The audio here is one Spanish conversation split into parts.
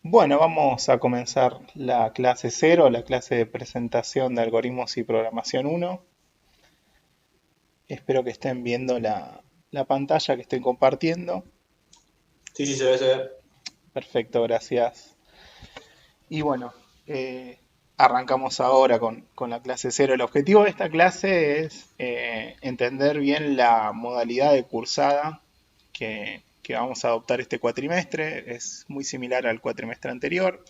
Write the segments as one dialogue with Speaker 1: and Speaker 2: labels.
Speaker 1: Bueno, vamos a comenzar la clase cero, la clase de presentación de algoritmos y programación uno. Espero que estén viendo la pantalla que estoy compartiendo.
Speaker 2: Sí, sí, se ve, se ve.
Speaker 1: Perfecto, gracias. Y bueno, eh, arrancamos ahora con la clase cero. El objetivo de esta clase es entender bien la modalidad de cursada que vamos a adoptar este cuatrimestre. Es muy similar al cuatrimestre anterior.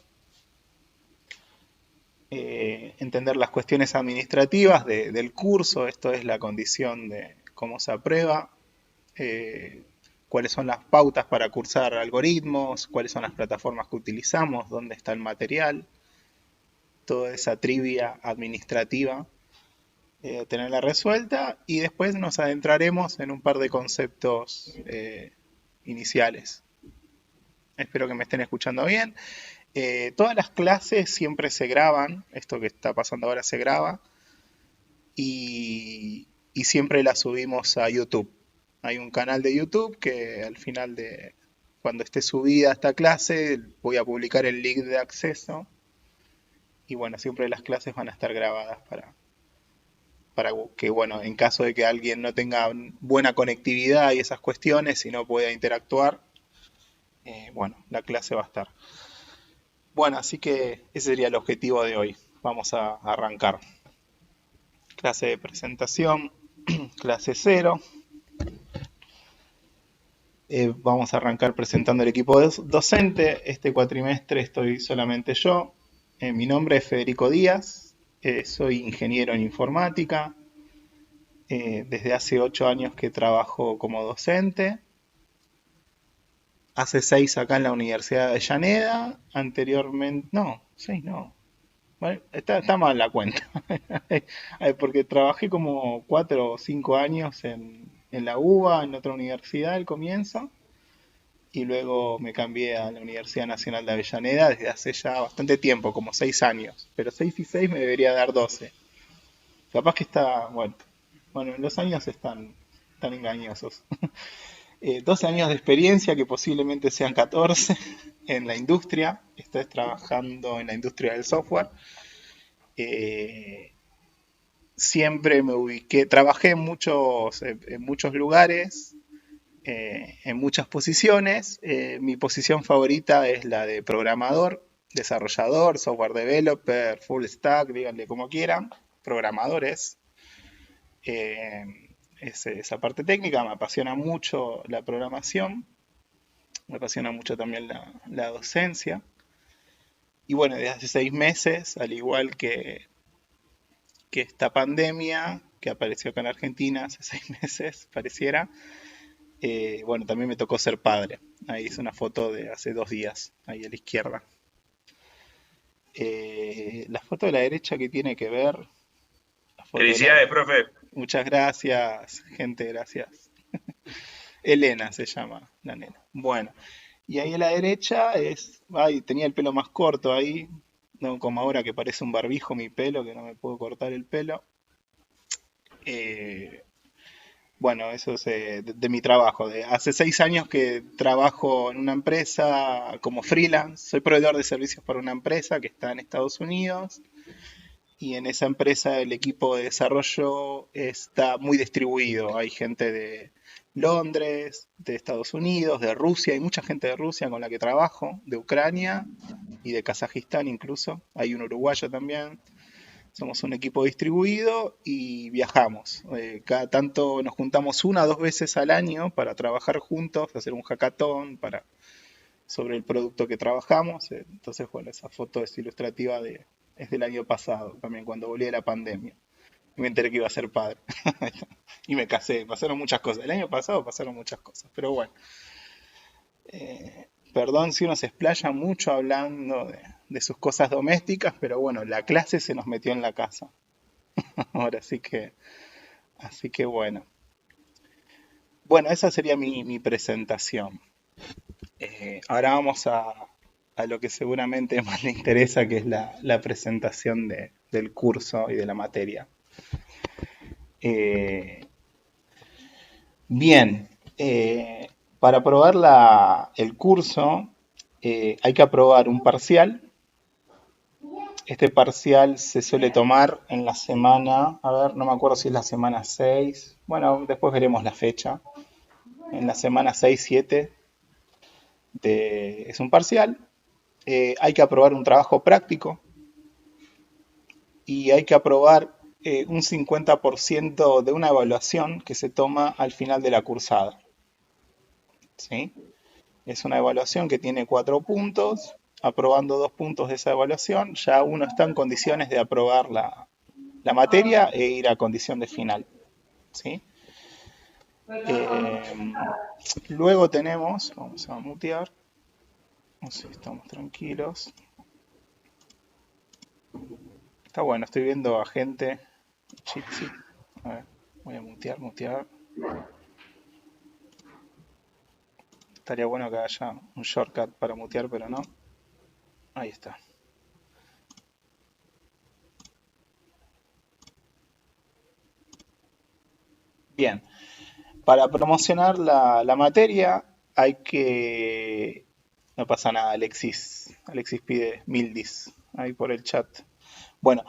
Speaker 1: Entender las cuestiones administrativas del curso, esto es la condición de cómo se aprueba, eh, cuáles son las pautas para cursar algoritmos, cuáles son las plataformas que utilizamos, dónde está el material, toda esa trivia administrativa, tenerla resuelta y después nos adentraremos en un par de conceptos iniciales. Espero que me estén escuchando bien. Todas las clases siempre se graban, esto que está pasando ahora se graba, y siempre la subimos a YouTube. Hay un canal de YouTube que al final de cuando esté subida esta clase voy a publicar el link de acceso y bueno, siempre las clases van a estar grabadas para que bueno, en caso de que alguien no tenga buena conectividad y esas cuestiones y no pueda interactuar, bueno, la clase va a estar. Bueno, así que ese sería el objetivo de hoy. Vamos a arrancar. Clase de presentación, clase cero. Vamos a arrancar presentando el equipo docente. Este cuatrimestre estoy solamente yo. Mi nombre es Federico Díaz. Soy ingeniero en informática. Desde hace 8 años que trabajo como docente. Hace 6 acá en la Universidad de Avellaneda. Anteriormente, no, 6 no. Bueno, está mal la cuenta. Porque trabajé como 4 o 5 años en la UBA, en otra universidad al comienzo. Y luego me cambié a la Universidad Nacional de Avellaneda desde hace ya bastante tiempo, como 6 años. Pero 6 y 6 me debería dar 12. Capaz que está, bueno, los años están engañosos. 12 años de experiencia que posiblemente sean 14 en la industria. Estoy trabajando en la industria del software. Eh, Siempre me ubiqué, trabajé en muchos lugares, en muchas posiciones. Mi posición favorita es la de programador, desarrollador, software developer, full stack, díganle como quieran, programadores. Eh, esa parte técnica me apasiona mucho la programación, me apasiona mucho también la docencia. Y bueno, desde hace 6 meses, al igual que esta pandemia que apareció acá en Argentina hace 6 meses, pareciera, bueno, también me tocó ser padre. Ahí es una foto de hace 2 días, ahí a la izquierda. La foto de la derecha que tiene que ver, la foto de la...
Speaker 2: Felicidades, profe.
Speaker 1: Muchas gracias, gente, gracias. Elena se llama la nena. Bueno, y ahí a la derecha ay, tenía el pelo más corto ahí, no como ahora que parece un barbijo mi pelo, que no me puedo cortar el pelo. Eh, Bueno, eso es de mi trabajo. Hace 6 años que trabajo en una empresa como freelance. Soy proveedor de servicios para una empresa que está en Estados Unidos. Y en esa empresa el equipo de desarrollo está muy distribuido. Hay gente de Londres, de Estados Unidos, de Rusia. Hay mucha gente de Rusia con la que trabajo, de Ucrania y de Kazajistán incluso. Hay un uruguayo también. Somos un equipo distribuido y viajamos. Cada tanto nos juntamos 1 o 2 veces al año para trabajar juntos, hacer un hackathon sobre el producto que trabajamos. Entonces, bueno, esa foto es ilustrativa es del año pasado, también cuando volví de la pandemia. Y me enteré que iba a ser padre. Y me casé, pasaron muchas cosas. El año pasado pasaron muchas cosas, pero bueno. Perdón si uno se explaya mucho hablando de sus cosas domésticas, pero bueno, la clase se nos metió en la casa. Ahora así que bueno. Bueno, esa sería mi presentación. Ahora vamos a lo que seguramente más le interesa, que es la presentación del curso y de la materia. Eh, Bien, para probar el curso, hay que aprobar un parcial. Este parcial se suele tomar en la semana, a ver, no me acuerdo si es la semana 6. Bueno, después veremos la fecha. En la semana 6, 7 es un parcial. Hay que aprobar un trabajo práctico y hay que aprobar un 50% de una evaluación que se toma al final de la cursada. ¿Sí? Es una evaluación que tiene 4 puntos. Aprobando 2 puntos de esa evaluación, ya uno está en condiciones de aprobar la materia e ir a condición de final. ¿Sí? Luego tenemos, vamos a mutear, no sé, estamos tranquilos. Está bueno, estoy viendo a gente. Chip. A ver, voy a mutear. Estaría bueno que haya un shortcut para mutear, pero no. Ahí está. Bien, para promocionar la materia hay que... No pasa nada, Alexis pide 1000 dis ahí por el chat. Bueno,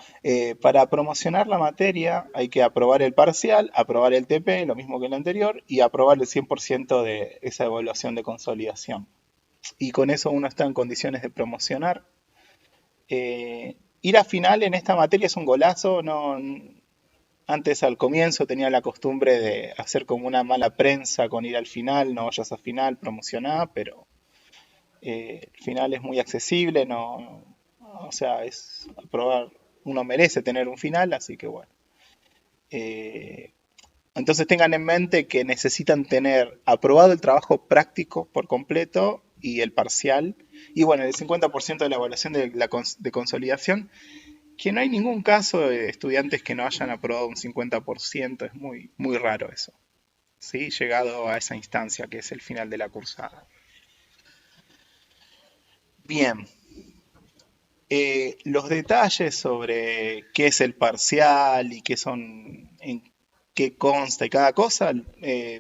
Speaker 1: para promocionar la materia hay que aprobar el parcial, aprobar el TP, lo mismo que el anterior, y aprobar el 100% de esa evaluación de consolidación. Y con eso uno está en condiciones de promocionar. Ir a final en esta materia es un golazo. No, antes al comienzo tenía la costumbre de hacer como una mala prensa con ir al final, no vayas a final, promocioná, pero el final es muy accesible, no, o sea, es aprobar, uno merece tener un final, así que bueno. Entonces tengan en mente que necesitan tener aprobado el trabajo práctico por completo y el parcial. Y bueno, el 50% de la evaluación de consolidación, que no hay ningún caso de estudiantes que no hayan aprobado un 50%, es muy, muy raro eso. ¿Sí? Llegado a esa instancia que es el final de la cursada. Bien, los detalles sobre qué es el parcial y qué son, en qué consta y cada cosa,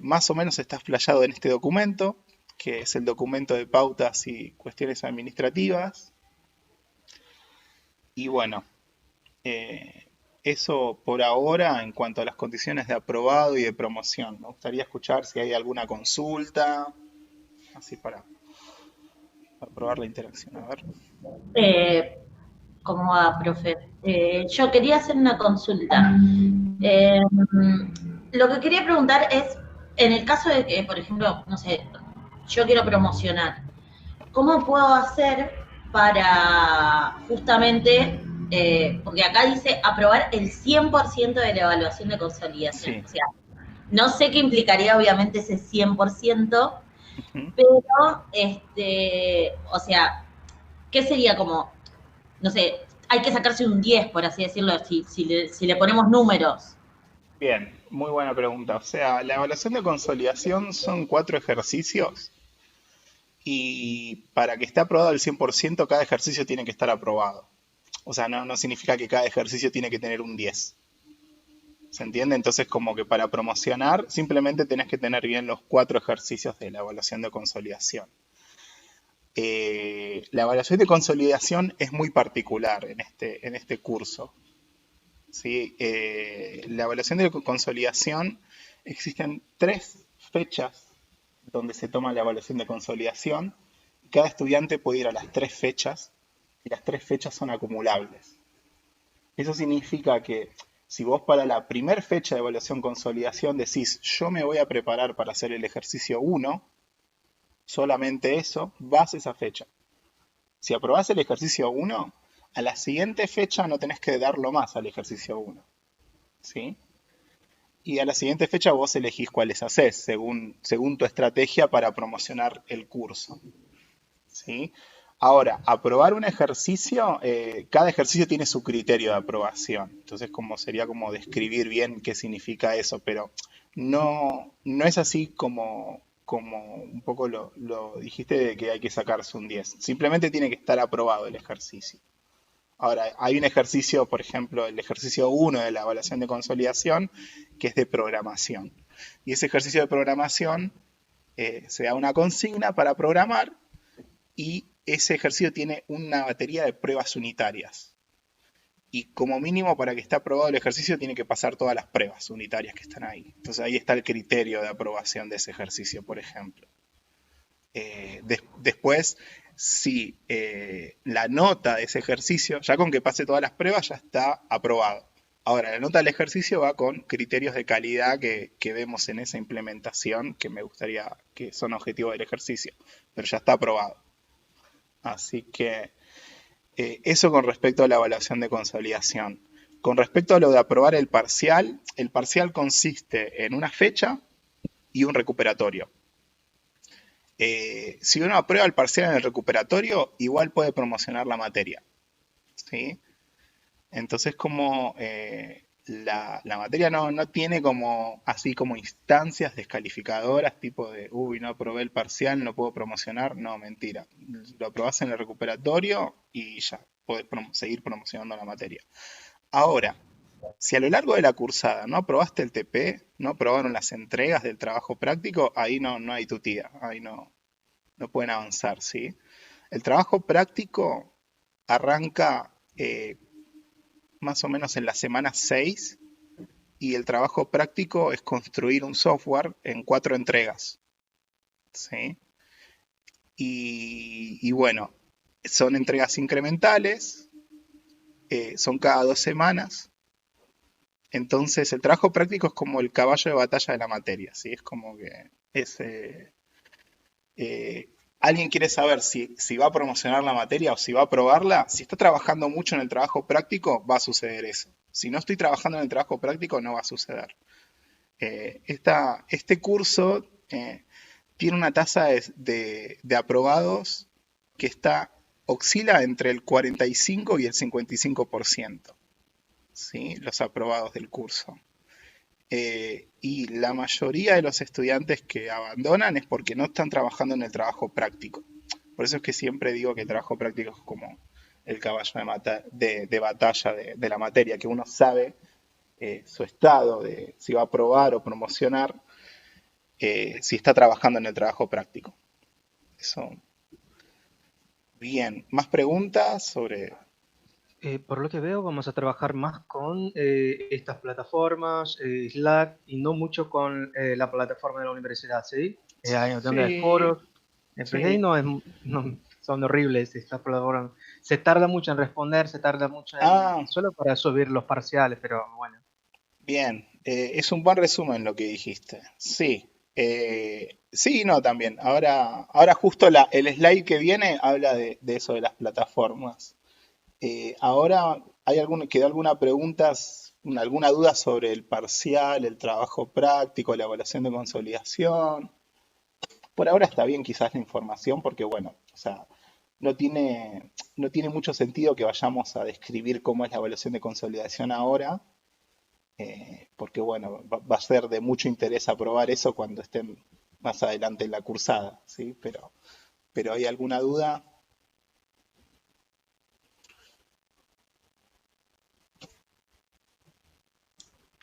Speaker 1: más o menos está explayado en este documento, que es el documento de pautas y cuestiones administrativas. Y bueno, eso por ahora en cuanto a las condiciones de aprobado y de promoción. Me gustaría escuchar si hay alguna consulta, así para probar la interacción. A ver.
Speaker 3: Eh, ¿Cómo va, profe? Yo quería hacer una consulta. Eh, lo que quería preguntar es, en el caso de que, por ejemplo, no sé, yo quiero promocionar, ¿cómo puedo hacer para justamente, porque acá dice aprobar el 100% de la evaluación de consolidación?
Speaker 1: Sí.
Speaker 3: O sea, no sé qué implicaría obviamente ese 100%,
Speaker 1: Uh-huh.
Speaker 3: pero, o sea, ¿qué sería como, no sé, hay que sacarse un 10, por así decirlo, si le ponemos números?
Speaker 1: Bien, muy buena pregunta. O sea, la evaluación de consolidación son 4 ejercicios y para que esté aprobado al 100% cada ejercicio tiene que estar aprobado. O sea, no significa que cada ejercicio tiene que tener un 10. ¿Se entiende? Entonces, como que para promocionar, simplemente tenés que tener bien los 4 ejercicios de la evaluación de consolidación. La evaluación de consolidación es muy particular en este curso. ¿Sí? La evaluación de consolidación, existen 3 fechas donde se toma la evaluación de consolidación. Cada estudiante puede ir a las 3 fechas y las 3 fechas son acumulables. Eso significa que si vos para la primera fecha de evaluación consolidación decís yo me voy a preparar para hacer el ejercicio 1, solamente eso, vas a esa fecha. Si aprobás el ejercicio 1, a la siguiente fecha no tenés que darlo más al ejercicio 1. ¿Sí? Y a la siguiente fecha vos elegís cuáles haces, según tu estrategia para promocionar el curso. ¿Sí? Ahora, aprobar un ejercicio, cada ejercicio tiene su criterio de aprobación. Entonces, sería como describir bien qué significa eso, pero no es así como un poco lo dijiste de que hay que sacarse un 10. Simplemente tiene que estar aprobado el ejercicio. Ahora, hay un ejercicio, por ejemplo, el ejercicio 1 de la evaluación de consolidación, que es de programación. Y ese ejercicio de programación se da una consigna para programar y ese ejercicio tiene una batería de pruebas unitarias. Y como mínimo para que esté aprobado el ejercicio tiene que pasar todas las pruebas unitarias que están ahí. Entonces ahí está el criterio de aprobación de ese ejercicio, por ejemplo. Después, si la nota de ese ejercicio, ya con que pase todas las pruebas, ya está aprobado. Ahora, la nota del ejercicio va con criterios de calidad que vemos en esa implementación, que me gustaría que son objetivos del ejercicio, pero ya está aprobado. Así que eso con respecto a la evaluación de consolidación. Con respecto a lo de aprobar el parcial consiste en una fecha y un recuperatorio. Si uno aprueba el parcial en el recuperatorio, igual puede promocionar la materia, ¿sí? Entonces, como la materia no tiene como así como instancias descalificadoras, tipo de, uy, no aprobé el parcial, no puedo promocionar. No, mentira. Lo aprobás en el recuperatorio y ya, podés seguir promocionando la materia. Ahora, si a lo largo de la cursada no aprobaste el TP, no aprobaron las entregas del trabajo práctico, ahí no hay tutía, ahí no pueden avanzar, ¿sí? El trabajo práctico arranca más o menos en la semana 6 y el trabajo práctico es construir un software en 4 entregas, ¿sí? Y bueno, son entregas incrementales, son cada 2 semanas. Entonces el trabajo práctico es como el caballo de batalla de la materia, ¿sí? Es como que es, alguien quiere saber si va a promocionar la materia o si va a aprobarla. Si está trabajando mucho en el trabajo práctico, va a suceder eso. Si no estoy trabajando en el trabajo práctico, no va a suceder. Este curso tiene una tasa de aprobados que oscila entre el 45 y el 55%, ¿sí? Los aprobados del curso. Y la mayoría de los estudiantes que abandonan es porque no están trabajando en el trabajo práctico. Por eso es que siempre digo que el trabajo práctico es como el caballo de batalla de la materia, que uno sabe su estado, de si va a aprobar o promocionar, si está trabajando en el trabajo práctico. Eso. Bien, ¿más preguntas sobre?
Speaker 4: Por lo que veo, vamos a trabajar más con estas plataformas, Slack, y no mucho con la plataforma de la universidad, ¿sí? Donde hay
Speaker 1: Sí,
Speaker 4: foros. En FGI
Speaker 1: sí.
Speaker 4: son horribles estas plataformas. Se tarda mucho en responder, se tarda mucho
Speaker 1: Ah,
Speaker 4: solo para subir los parciales, pero bueno.
Speaker 1: bien, es un buen resumen lo que dijiste. Sí, sí y no también. Ahora justo el slide que viene habla de eso de las plataformas. Ahora, ¿quedó alguna pregunta, alguna duda sobre el parcial, el trabajo práctico, la evaluación de consolidación? Por ahora está bien quizás la información porque, bueno, o sea, no tiene mucho sentido que vayamos a describir cómo es la evaluación de consolidación ahora, porque bueno, va a ser de mucho interés aprobar eso cuando estén más adelante en la cursada, ¿sí? Pero ¿hay alguna duda?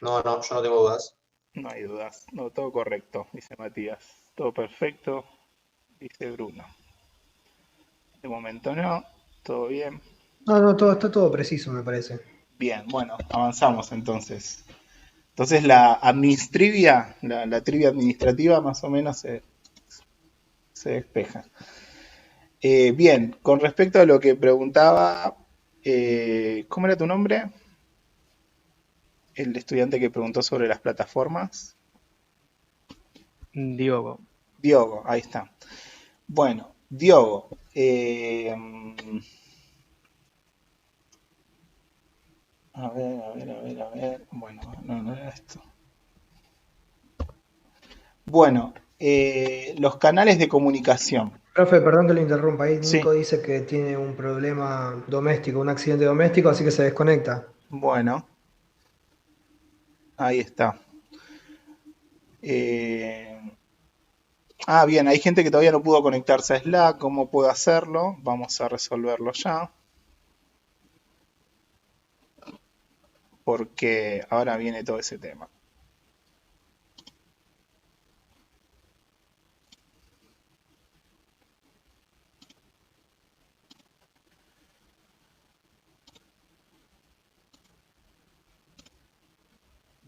Speaker 2: No, no, yo no tengo dudas.
Speaker 1: No hay dudas. No, todo correcto, dice Matías. Todo perfecto, dice Bruno. De momento no, todo bien.
Speaker 5: No, no, está todo preciso, me parece.
Speaker 1: Bien, bueno, avanzamos entonces. Entonces la trivia administrativa más o menos se despeja. Bien, con respecto a lo que preguntaba, ¿cómo era tu nombre? El estudiante que preguntó sobre las plataformas.
Speaker 4: Diogo,
Speaker 1: Diogo, ahí está. Bueno, Diogo, a ver. Bueno, no era esto. Bueno, los canales de comunicación.
Speaker 5: Profe, perdón que lo interrumpa. Ahí
Speaker 1: Sí,
Speaker 5: Nico dice que tiene un problema doméstico, un accidente doméstico, así que se desconecta.
Speaker 1: bueno, ahí está. Eh, bien, hay gente que todavía no pudo conectarse a Slack. ¿Cómo puedo hacerlo? Vamos a resolverlo ya. Porque ahora viene todo ese tema.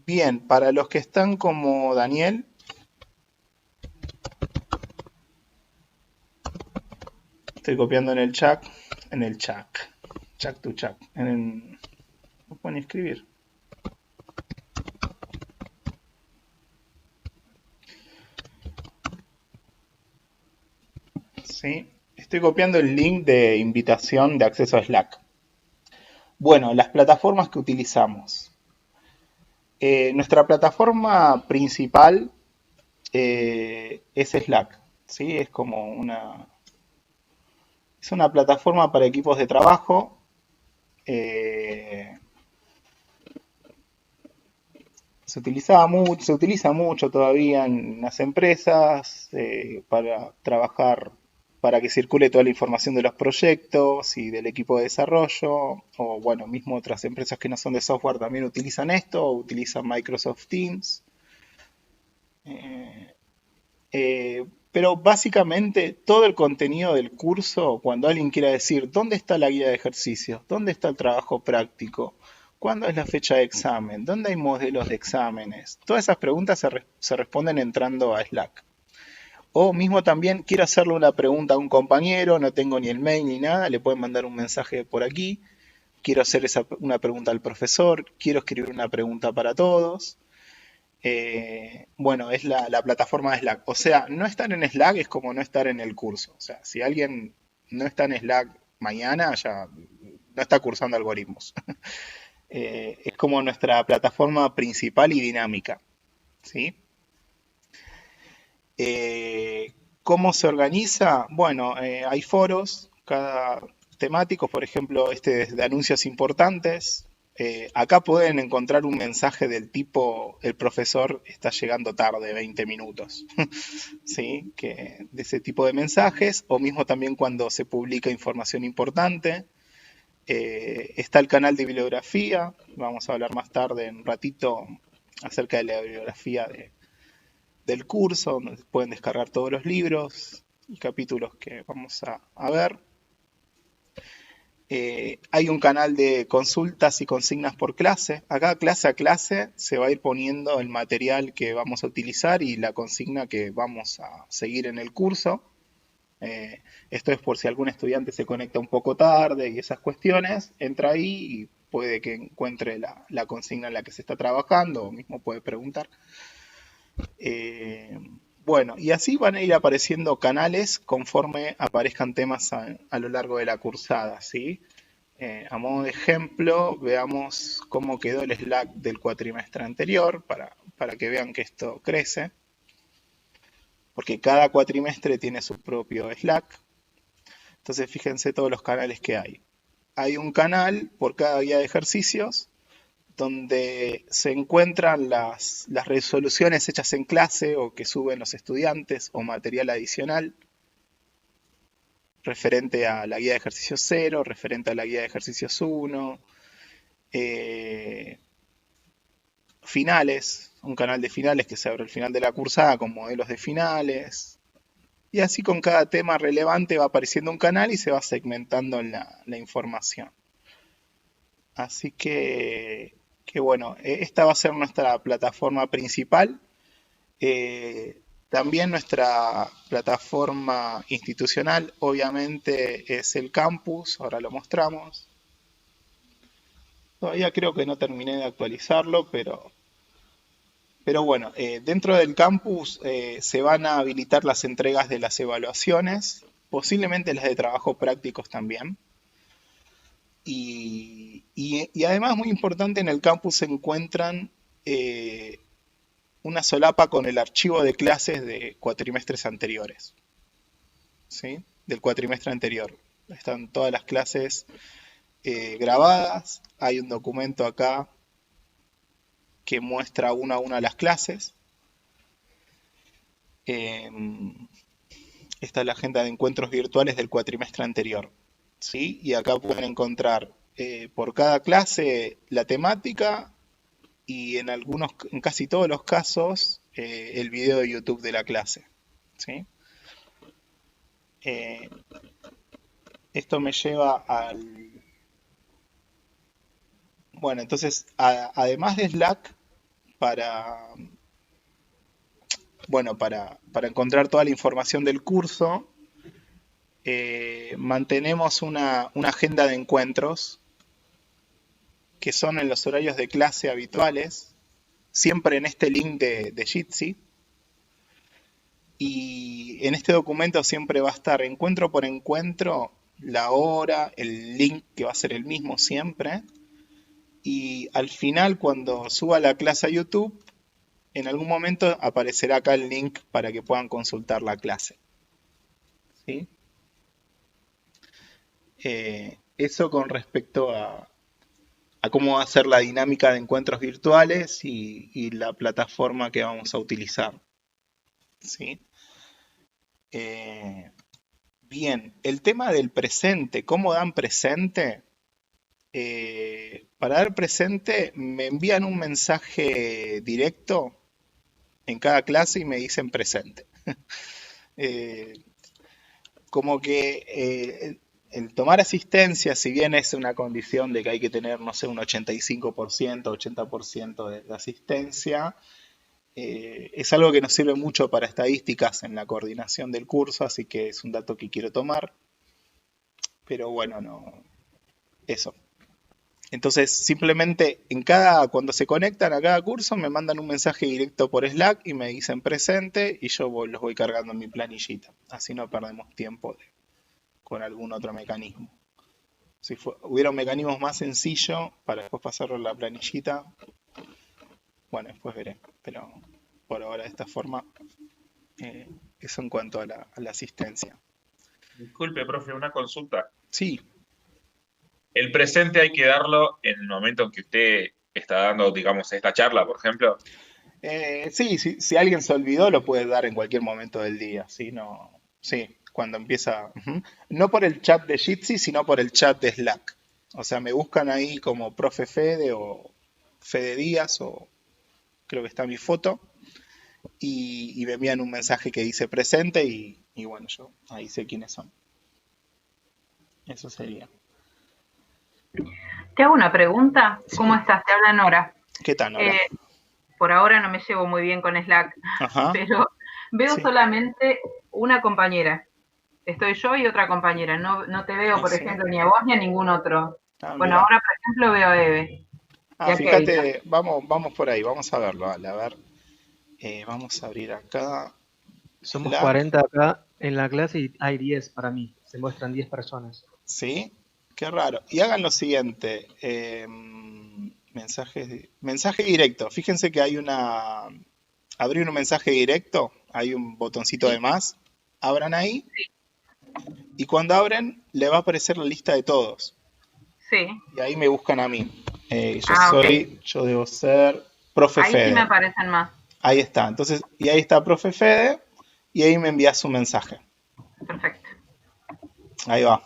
Speaker 1: Bien, para los que están como Daniel, estoy copiando en el chat to chat, no pueden escribir. ¿Sí? Estoy copiando el link de invitación de acceso a Slack. Bueno, las plataformas que utilizamos. Nuestra plataforma principal es Slack, ¿sí? Es una plataforma para equipos de trabajo. Se utiliza mucho todavía en las empresas para trabajar, para que circule toda la información de los proyectos y del equipo de desarrollo, o bueno, mismo otras empresas que no son de software también utilizan esto, o utilizan Microsoft Teams. Eh, pero básicamente todo el contenido del curso, cuando alguien quiera decir dónde está la guía de ejercicios, dónde está el trabajo práctico, cuándo es la fecha de examen, dónde hay modelos de exámenes, todas esas preguntas se responden entrando a Slack. O mismo también quiero hacerle una pregunta a un compañero, no tengo ni el mail ni nada, le pueden mandar un mensaje por aquí. Quiero hacer una pregunta al profesor, quiero escribir una pregunta para todos. Bueno, es la plataforma de Slack. O sea, no estar en Slack es como no estar en el curso. O sea, si alguien no está en Slack mañana, ya no está cursando algoritmos. Es como nuestra plataforma principal y dinámica. ¿Sí? ¿Cómo se organiza? Bueno, hay foros, cada temáticos, por ejemplo, este de anuncios importantes. Acá pueden encontrar un mensaje del tipo, el profesor está llegando tarde, 20 minutos. ¿Sí? De ese tipo de mensajes, o mismo también cuando se publica información importante. Está el canal de bibliografía, vamos a hablar más tarde, en un ratito, acerca de la bibliografía del curso, donde pueden descargar todos los libros y capítulos que vamos a ver. Hay un canal de consultas y consignas por clase. Acá clase a clase se va a ir poniendo el material que vamos a utilizar y la consigna que vamos a seguir en el curso. Esto es por si algún estudiante se conecta un poco tarde y esas cuestiones, entra ahí y puede que encuentre la consigna en la que se está trabajando o mismo puede preguntar. Bueno, y así van a ir apareciendo canales conforme aparezcan temas a lo largo de la cursada, ¿sí? A modo de ejemplo, veamos cómo quedó el Slack del cuatrimestre anterior para que vean que esto crece, porque cada cuatrimestre tiene su propio Slack. Entonces fíjense todos los canales que hay. Hay un canal por cada guía de ejercicios donde se encuentran las resoluciones hechas en clase o que suben los estudiantes o material adicional referente a la guía de ejercicios 0, referente a la guía de ejercicios 1, finales, un canal de finales que se abre al final de la cursada con modelos de finales, y así con cada tema relevante va apareciendo un canal y se va segmentando la información. Así que bueno, esta va a ser nuestra plataforma principal. También nuestra plataforma institucional, obviamente, es el campus, ahora lo mostramos. Todavía creo que no terminé de actualizarlo, pero bueno, dentro del campus se van a habilitar las entregas de las evaluaciones, posiblemente las de trabajo prácticos también. Y además, muy importante, en el campus se encuentran una solapa con el archivo de clases de cuatrimestres anteriores, ¿sí? Del cuatrimestre anterior. Están todas las clases grabadas. Hay un documento acá que muestra una a una las clases. Esta es la agenda de encuentros virtuales del cuatrimestre anterior, ¿sí? Y acá pueden encontrar por cada clase la temática y en casi todos los casos, el video de YouTube de la clase, ¿sí? Esto me lleva Bueno, entonces, además de Slack, para, bueno, para encontrar toda la información del curso, mantenemos una agenda de encuentros que son en los horarios de clase habituales, siempre en este link de Jitsi. Y en este documento siempre va a estar encuentro por encuentro, la hora, el link que va a ser el mismo siempre. Y al final, cuando suba la clase a YouTube, en algún momento aparecerá acá el link para que puedan consultar la clase. ¿Sí? Eso con respecto a cómo va a ser la dinámica de encuentros virtuales y la plataforma que vamos a utilizar. ¿Sí? Bien, el tema del presente, ¿cómo dan presente? Para dar presente me envían un mensaje directo en cada clase y me dicen presente. Como que el tomar asistencia, si bien es una condición de que hay que tener, no sé, un 85%, 80% de asistencia, es algo que nos sirve mucho para estadísticas en la coordinación del curso, así que es un dato que quiero tomar. Pero bueno, no, eso. Entonces, simplemente cuando se conectan a cada curso, me mandan un mensaje directo por Slack y me dicen presente y yo los voy cargando en mi planillita. Así no perdemos tiempo con algún otro mecanismo. Si hubiera un mecanismo más sencillo para después pasarlo a la planillita, bueno, después veré. Pero por ahora de esta forma, eso en cuanto a la asistencia.
Speaker 6: Disculpe, profe, una consulta.
Speaker 1: Sí.
Speaker 6: ¿El presente hay que darlo en el momento en que usted está dando, digamos, esta charla, por ejemplo?
Speaker 1: Sí, si alguien se olvidó, lo puede dar en cualquier momento del día. ¿Sí? No, sí, cuando empieza. No por el chat de Jitsi, sino por el chat de Slack. O sea, me buscan ahí como profe Fede o Fede Díaz, o creo que está mi foto, y me envían un mensaje que dice presente y bueno, yo ahí sé quiénes son. Eso sería.
Speaker 7: Te hago una pregunta.
Speaker 1: Sí.
Speaker 7: ¿Cómo estás? Te habla Nora.
Speaker 1: ¿Qué tal, Nora?
Speaker 7: Por ahora no me llevo muy bien con Slack,
Speaker 1: Ajá.
Speaker 7: pero veo
Speaker 1: Sí.
Speaker 7: solamente una compañera. Estoy yo y otra compañera. No te veo, por
Speaker 1: Sí.
Speaker 7: ejemplo, ni a vos ni a ningún otro.
Speaker 1: Ah,
Speaker 7: Bueno,
Speaker 1: mirá.
Speaker 7: ahora, por ejemplo, veo a Eve.
Speaker 1: Ah,
Speaker 7: y a
Speaker 1: fíjate,
Speaker 7: Keila.
Speaker 1: vamos por ahí, vamos a verlo. Vale, a ver, vamos a abrir acá.
Speaker 4: Somos
Speaker 1: Slack.
Speaker 4: 40 acá en la clase y hay 10 para mí. Se muestran 10 personas.
Speaker 1: ¿Sí? Qué raro. Y hagan lo siguiente. Mensaje directo. Fíjense que hay abrir un mensaje directo. Hay un botoncito de más. Abran ahí. Y cuando abren, le va a aparecer la lista de todos.
Speaker 7: Sí.
Speaker 1: Y ahí me buscan a mí. Yo debo ser profe
Speaker 7: Ahí
Speaker 1: Fede.
Speaker 7: sí me aparecen más.
Speaker 1: Ahí está. Entonces, y ahí está profe Fede. Y ahí me envías un mensaje.
Speaker 7: Perfecto.
Speaker 1: Ahí va.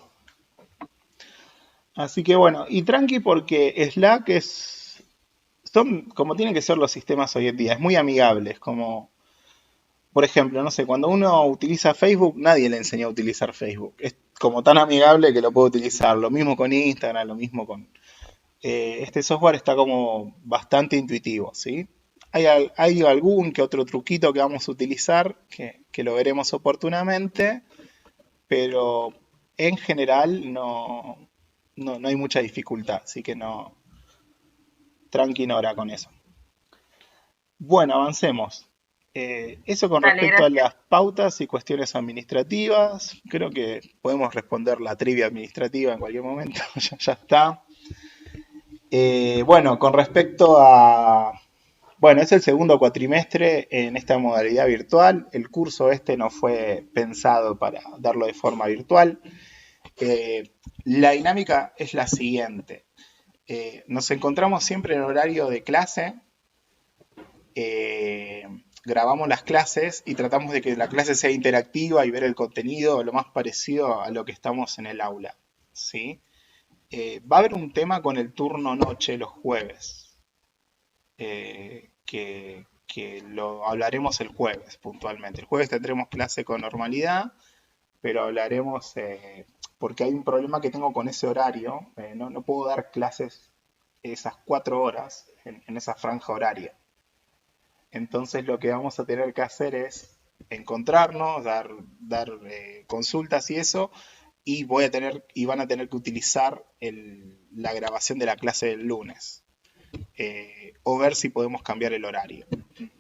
Speaker 1: Así que bueno, y tranqui porque Slack son como tienen que ser los sistemas hoy en día, es muy amigable, es como, por ejemplo, no sé, cuando uno utiliza Facebook, nadie le enseñó a utilizar Facebook, es como tan amigable que lo puede utilizar, lo mismo con Instagram, lo mismo con... este software está como bastante intuitivo, ¿sí? Hay algún que otro truquito que vamos a utilizar, que lo veremos oportunamente, pero en general no hay mucha dificultad, así que no, tranqui Nora con eso. Bueno, avancemos. Eso con
Speaker 7: Dale,
Speaker 1: respecto a
Speaker 7: gracias.
Speaker 1: las pautas y cuestiones administrativas. Creo que podemos responder la trivia administrativa en cualquier momento, ya está. Bueno, con respecto a... Bueno, es el segundo cuatrimestre en esta modalidad virtual. El curso no fue pensado para darlo de forma virtual. La dinámica es la siguiente. Nos encontramos siempre en horario de clase. Grabamos las clases y tratamos de que la clase sea interactiva y ver el contenido lo más parecido a lo que estamos en el aula, ¿sí? Va a haber un tema con el turno noche los jueves, que lo hablaremos el jueves puntualmente. El jueves tendremos clase con normalidad, pero hablaremos, porque hay un problema que tengo con ese horario, no puedo dar clases esas 4 horas en esa franja horaria. Entonces lo que vamos a tener que hacer es encontrarnos, dar consultas y eso, y van a tener que utilizar la grabación de la clase del lunes. O ver si podemos cambiar el horario.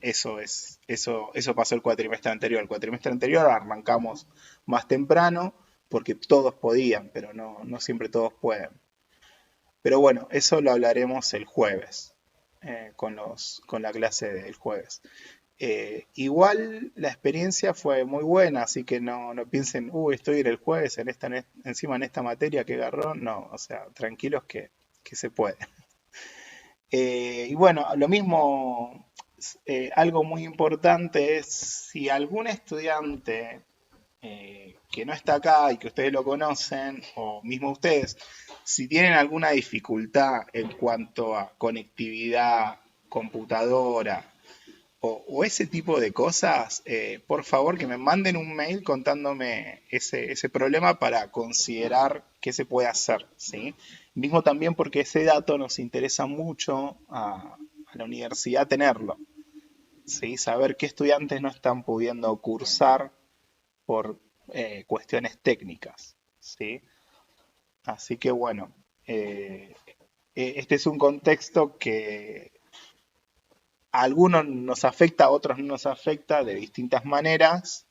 Speaker 1: Eso pasó el cuatrimestre anterior. El cuatrimestre anterior arrancamos más temprano porque todos podían, pero no siempre todos pueden. Pero bueno, eso lo hablaremos el jueves, con la clase del jueves. Igual la experiencia fue muy buena, así que no piensen, estoy el jueves encima en esta materia, qué garrón. No, o sea, tranquilos que se puede. Y bueno, lo mismo, algo muy importante es si algún estudiante que no está acá y que ustedes lo conocen, o mismo ustedes, si tienen alguna dificultad en cuanto a conectividad, computadora o ese tipo de cosas, por favor que me manden un mail contándome ese problema para considerar qué se puede hacer, ¿sí? Mismo también porque ese dato nos interesa mucho a la universidad tenerlo, ¿sí? Saber qué estudiantes no están pudiendo cursar por cuestiones técnicas, ¿sí? Así que bueno, este es un contexto que a algunos nos afecta, a otros no nos afecta de distintas maneras,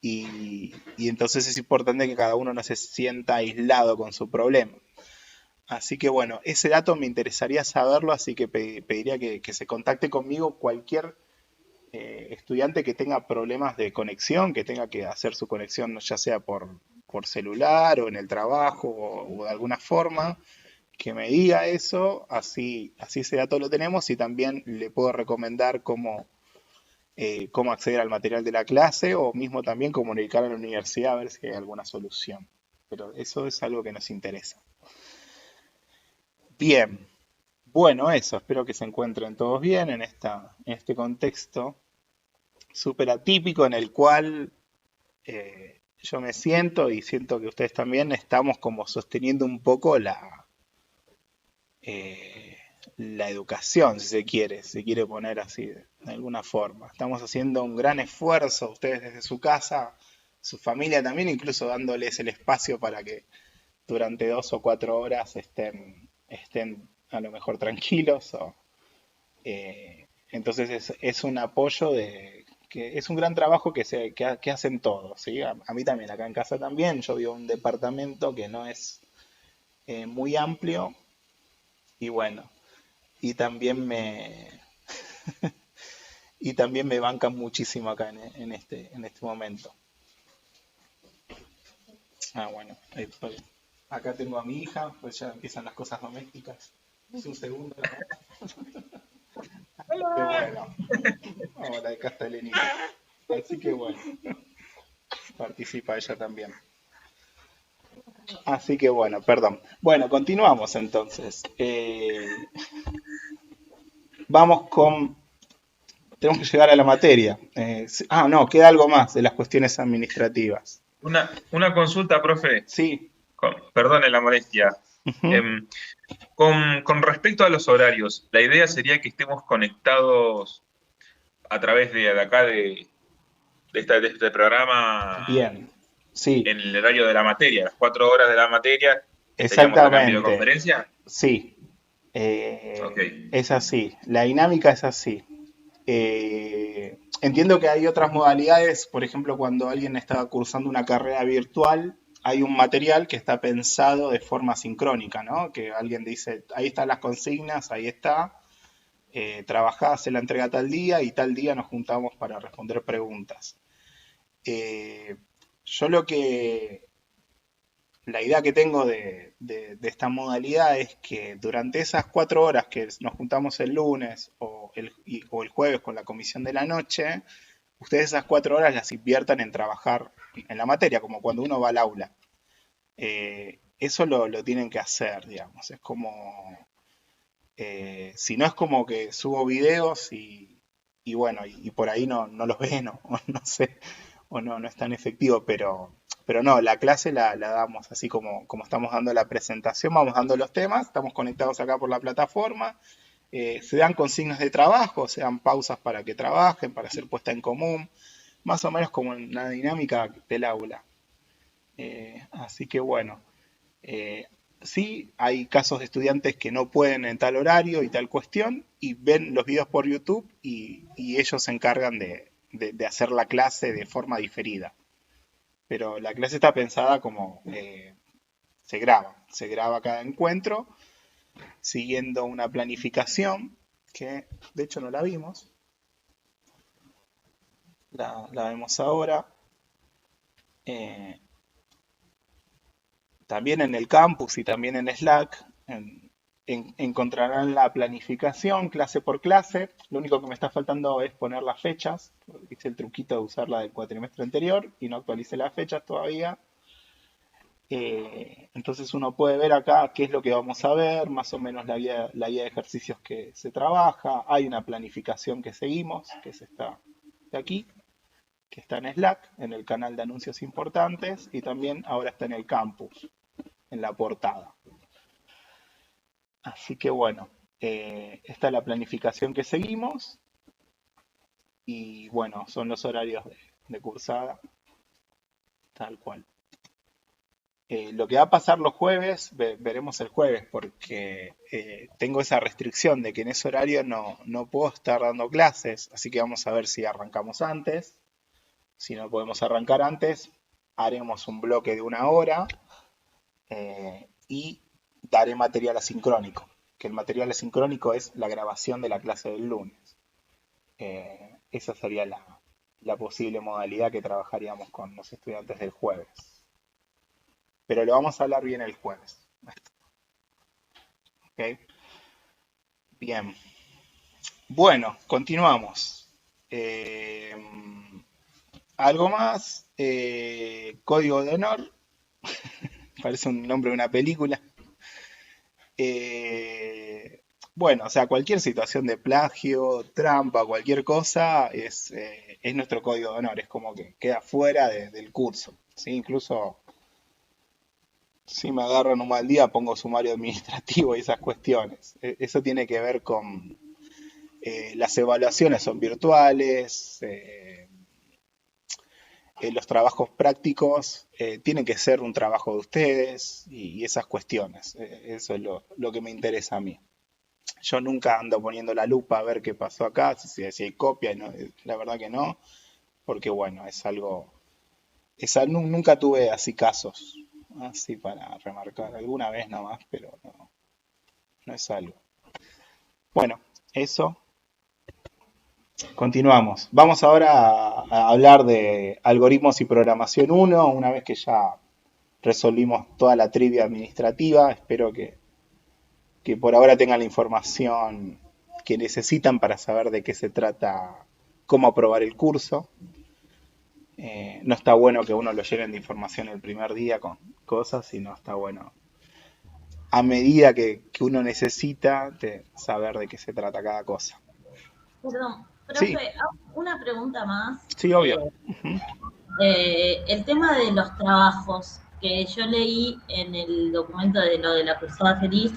Speaker 1: y entonces es importante que cada uno no se sienta aislado con su problema. Así que bueno, ese dato me interesaría saberlo, así que pediría que se contacte conmigo cualquier estudiante que tenga problemas de conexión, que tenga que hacer su conexión ya sea por celular o en el trabajo o de alguna forma, que me diga eso, así ese dato lo tenemos y también le puedo recomendar cómo acceder al material de la clase o mismo también comunicar a la universidad a ver si hay alguna solución. Pero eso es algo que nos interesa. Bien, bueno, eso, espero que se encuentren todos bien en este contexto súper atípico en el cual yo me siento y siento que ustedes también estamos como sosteniendo un poco la educación, si se quiere poner así de alguna forma. Estamos haciendo un gran esfuerzo, ustedes desde su casa, su familia también, incluso dándoles el espacio para que durante 2 o 4 horas estén a lo mejor tranquilos. Entonces es un apoyo que es un gran trabajo que hacen todos, ¿sí? A mí también, acá en casa también, yo vivo en un departamento que no es muy amplio y bueno, y también y también me bancan muchísimo acá en este momento. Bueno, acá tengo a mi hija, pues ya empiezan las cosas domésticas. Es un segundo. Qué bueno. Hola, acá está Elenita. Así que bueno, participa ella también. Así que bueno, perdón. Bueno, continuamos entonces. Vamos tenemos que llegar a la materia. No, queda algo más de las cuestiones administrativas.
Speaker 6: Una consulta, profe.
Speaker 1: Sí.
Speaker 6: Perdone la molestia.
Speaker 1: Uh-huh.
Speaker 6: Con respecto a los horarios, la idea sería que estemos conectados a través de acá de este programa.
Speaker 1: Bien, sí.
Speaker 6: En el horario de la materia, las 4 horas de la materia.
Speaker 1: Exactamente.
Speaker 6: ¿En videoconferencia?
Speaker 1: Sí.
Speaker 6: Okay.
Speaker 1: Es así. La dinámica es así. Entiendo que hay otras modalidades, por ejemplo, cuando alguien está cursando una carrera virtual, hay un material que está pensado de forma sincrónica, ¿no? Que alguien dice, ahí están las consignas, ahí está, trabajá, hace la entrega tal día y tal día nos juntamos para responder preguntas. Yo la idea que tengo de esta modalidad es que durante esas 4 horas que nos juntamos el lunes o el jueves con la comisión de la noche, ustedes esas 4 horas las inviertan en trabajar en la materia, como cuando uno va al aula. Eso lo tienen que hacer, digamos. Es como, si no es como que subo videos y bueno, y por ahí no los ven o no sé, o no es tan efectivo, pero no, la clase la damos así como estamos dando la presentación, vamos dando los temas, estamos conectados acá por la plataforma Se dan consignas de trabajo, se dan pausas para que trabajen, para hacer puesta en común, más o menos como en la dinámica del aula. Así que bueno, eh, sí, hay casos de estudiantes que no pueden en tal horario y tal cuestión y ven los videos por YouTube y ellos se encargan de hacer la clase de forma diferida. Pero la clase está pensada como se graba cada encuentro siguiendo una planificación que de hecho no la vimos, la vemos ahora. Eh, También en el campus y también en Slack encontrarán la planificación clase por clase. Lo único que me está faltando es poner las fechas. Hice el truquito de usarla del cuatrimestre anterior y no actualicé las fechas todavía. Entonces uno puede ver acá qué es lo que vamos a ver, más o menos la guía de ejercicios que se trabaja. Hay una planificación que seguimos, que es esta de aquí, que está en Slack, en el canal de anuncios importantes y también ahora está en el campus, en la portada. Así que bueno, esta es la planificación que seguimos y bueno, son los horarios de cursada, tal cual. Lo que va a pasar los jueves, veremos el jueves, porque tengo esa restricción de que en ese horario no puedo estar dando clases, así que vamos a ver si arrancamos antes. Si no podemos arrancar antes, haremos un bloque de 1 hora y daré material asincrónico, que el material asincrónico es la grabación de la clase del lunes. Esa sería la posible modalidad que trabajaríamos con los estudiantes del jueves. Pero lo vamos a hablar bien el jueves. ¿Ok? Bien. Bueno, continuamos. Algo más. Código de honor. Parece un nombre de una película. Bueno, o sea, cualquier situación de plagio, trampa, cualquier cosa es nuestro código de honor. Es como que queda fuera del curso. ¿Sí? Incluso si me agarran un mal día, pongo sumario administrativo y esas cuestiones. Eso tiene que ver con las evaluaciones son virtuales, los trabajos prácticos tienen que ser un trabajo de ustedes y esas cuestiones. Eso es lo que me interesa a mí. Yo nunca ando poniendo la lupa a ver qué pasó acá, si hay copia, no, la verdad que no, porque bueno, es algo, nunca tuve así casos, así para remarcar, alguna vez nomás, pero no es algo. Bueno, eso. Continuamos. Vamos ahora a hablar de algoritmos y programación 1, una vez que ya resolvimos toda la trivia administrativa. Espero que por ahora tengan la información que necesitan para saber de qué se trata, cómo aprobar el curso. No está bueno que uno lo llenen de información el primer día con cosas, sino está bueno a medida que uno necesita de saber de qué se trata cada cosa.
Speaker 3: Perdón,
Speaker 1: Sí,
Speaker 3: profe, una pregunta más.
Speaker 1: sí, obvio. Ujú.
Speaker 3: El tema de los trabajos, que yo leí en el documento de lo de la cruzada feliz,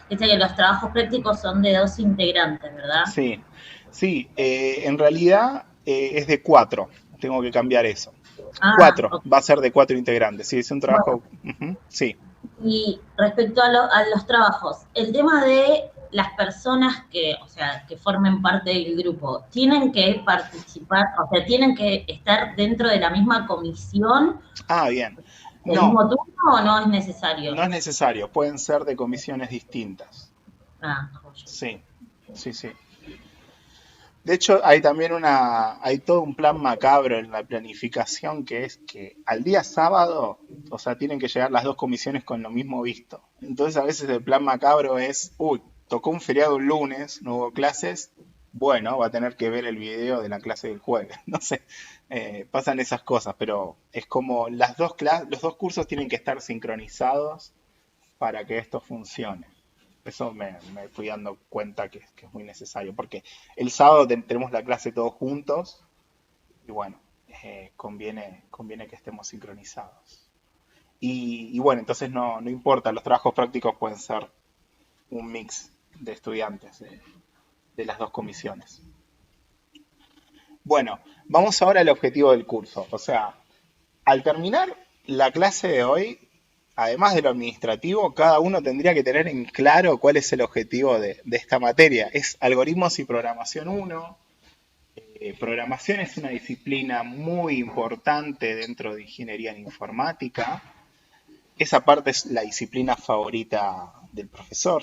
Speaker 3: dice que los trabajos prácticos son de 2 integrantes, ¿verdad?
Speaker 1: Sí, sí, en realidad es de 4. Tengo que cambiar eso.
Speaker 3: Ah,
Speaker 1: 4,
Speaker 3: ok.
Speaker 1: va a ser de 4 integrantes. Sí, es un
Speaker 3: Bueno,
Speaker 1: trabajo. Ujú, sí.
Speaker 3: y respecto a los trabajos, el tema de las personas que, o sea, que formen parte del grupo, ¿tienen que participar, o sea, tienen que estar dentro de la misma comisión,
Speaker 1: Ah, bien.
Speaker 3: del
Speaker 1: No,
Speaker 3: mismo turno o no es
Speaker 1: no
Speaker 3: necesario?
Speaker 1: es necesario. Pueden ser de comisiones distintas.
Speaker 3: Ah, joya.
Speaker 1: Sí, sí, sí. De hecho, hay también hay todo un plan macabro en la planificación que es que al día sábado, o sea, tienen que llegar las dos comisiones con lo mismo visto. Entonces a veces el plan macabro es, uy, tocó un feriado un lunes, no hubo clases, bueno, va a tener que ver el video de la clase del jueves. No sé, pasan esas cosas, pero es como los dos cursos tienen que estar sincronizados para que esto funcione. Eso me fui dando cuenta que es muy necesario, porque el sábado tenemos la clase todos juntos y bueno, conviene que estemos sincronizados. Y bueno, entonces no importa, los trabajos prácticos pueden ser un mix de estudiantes de las dos comisiones. Bueno, vamos ahora al objetivo del curso. O sea, al terminar la clase de hoy, además de lo administrativo, cada uno tendría que tener en claro cuál es el objetivo de esta materia. Es algoritmos y programación 1. Programación es una disciplina muy importante dentro de ingeniería en informática. Esa parte es la disciplina favorita del profesor.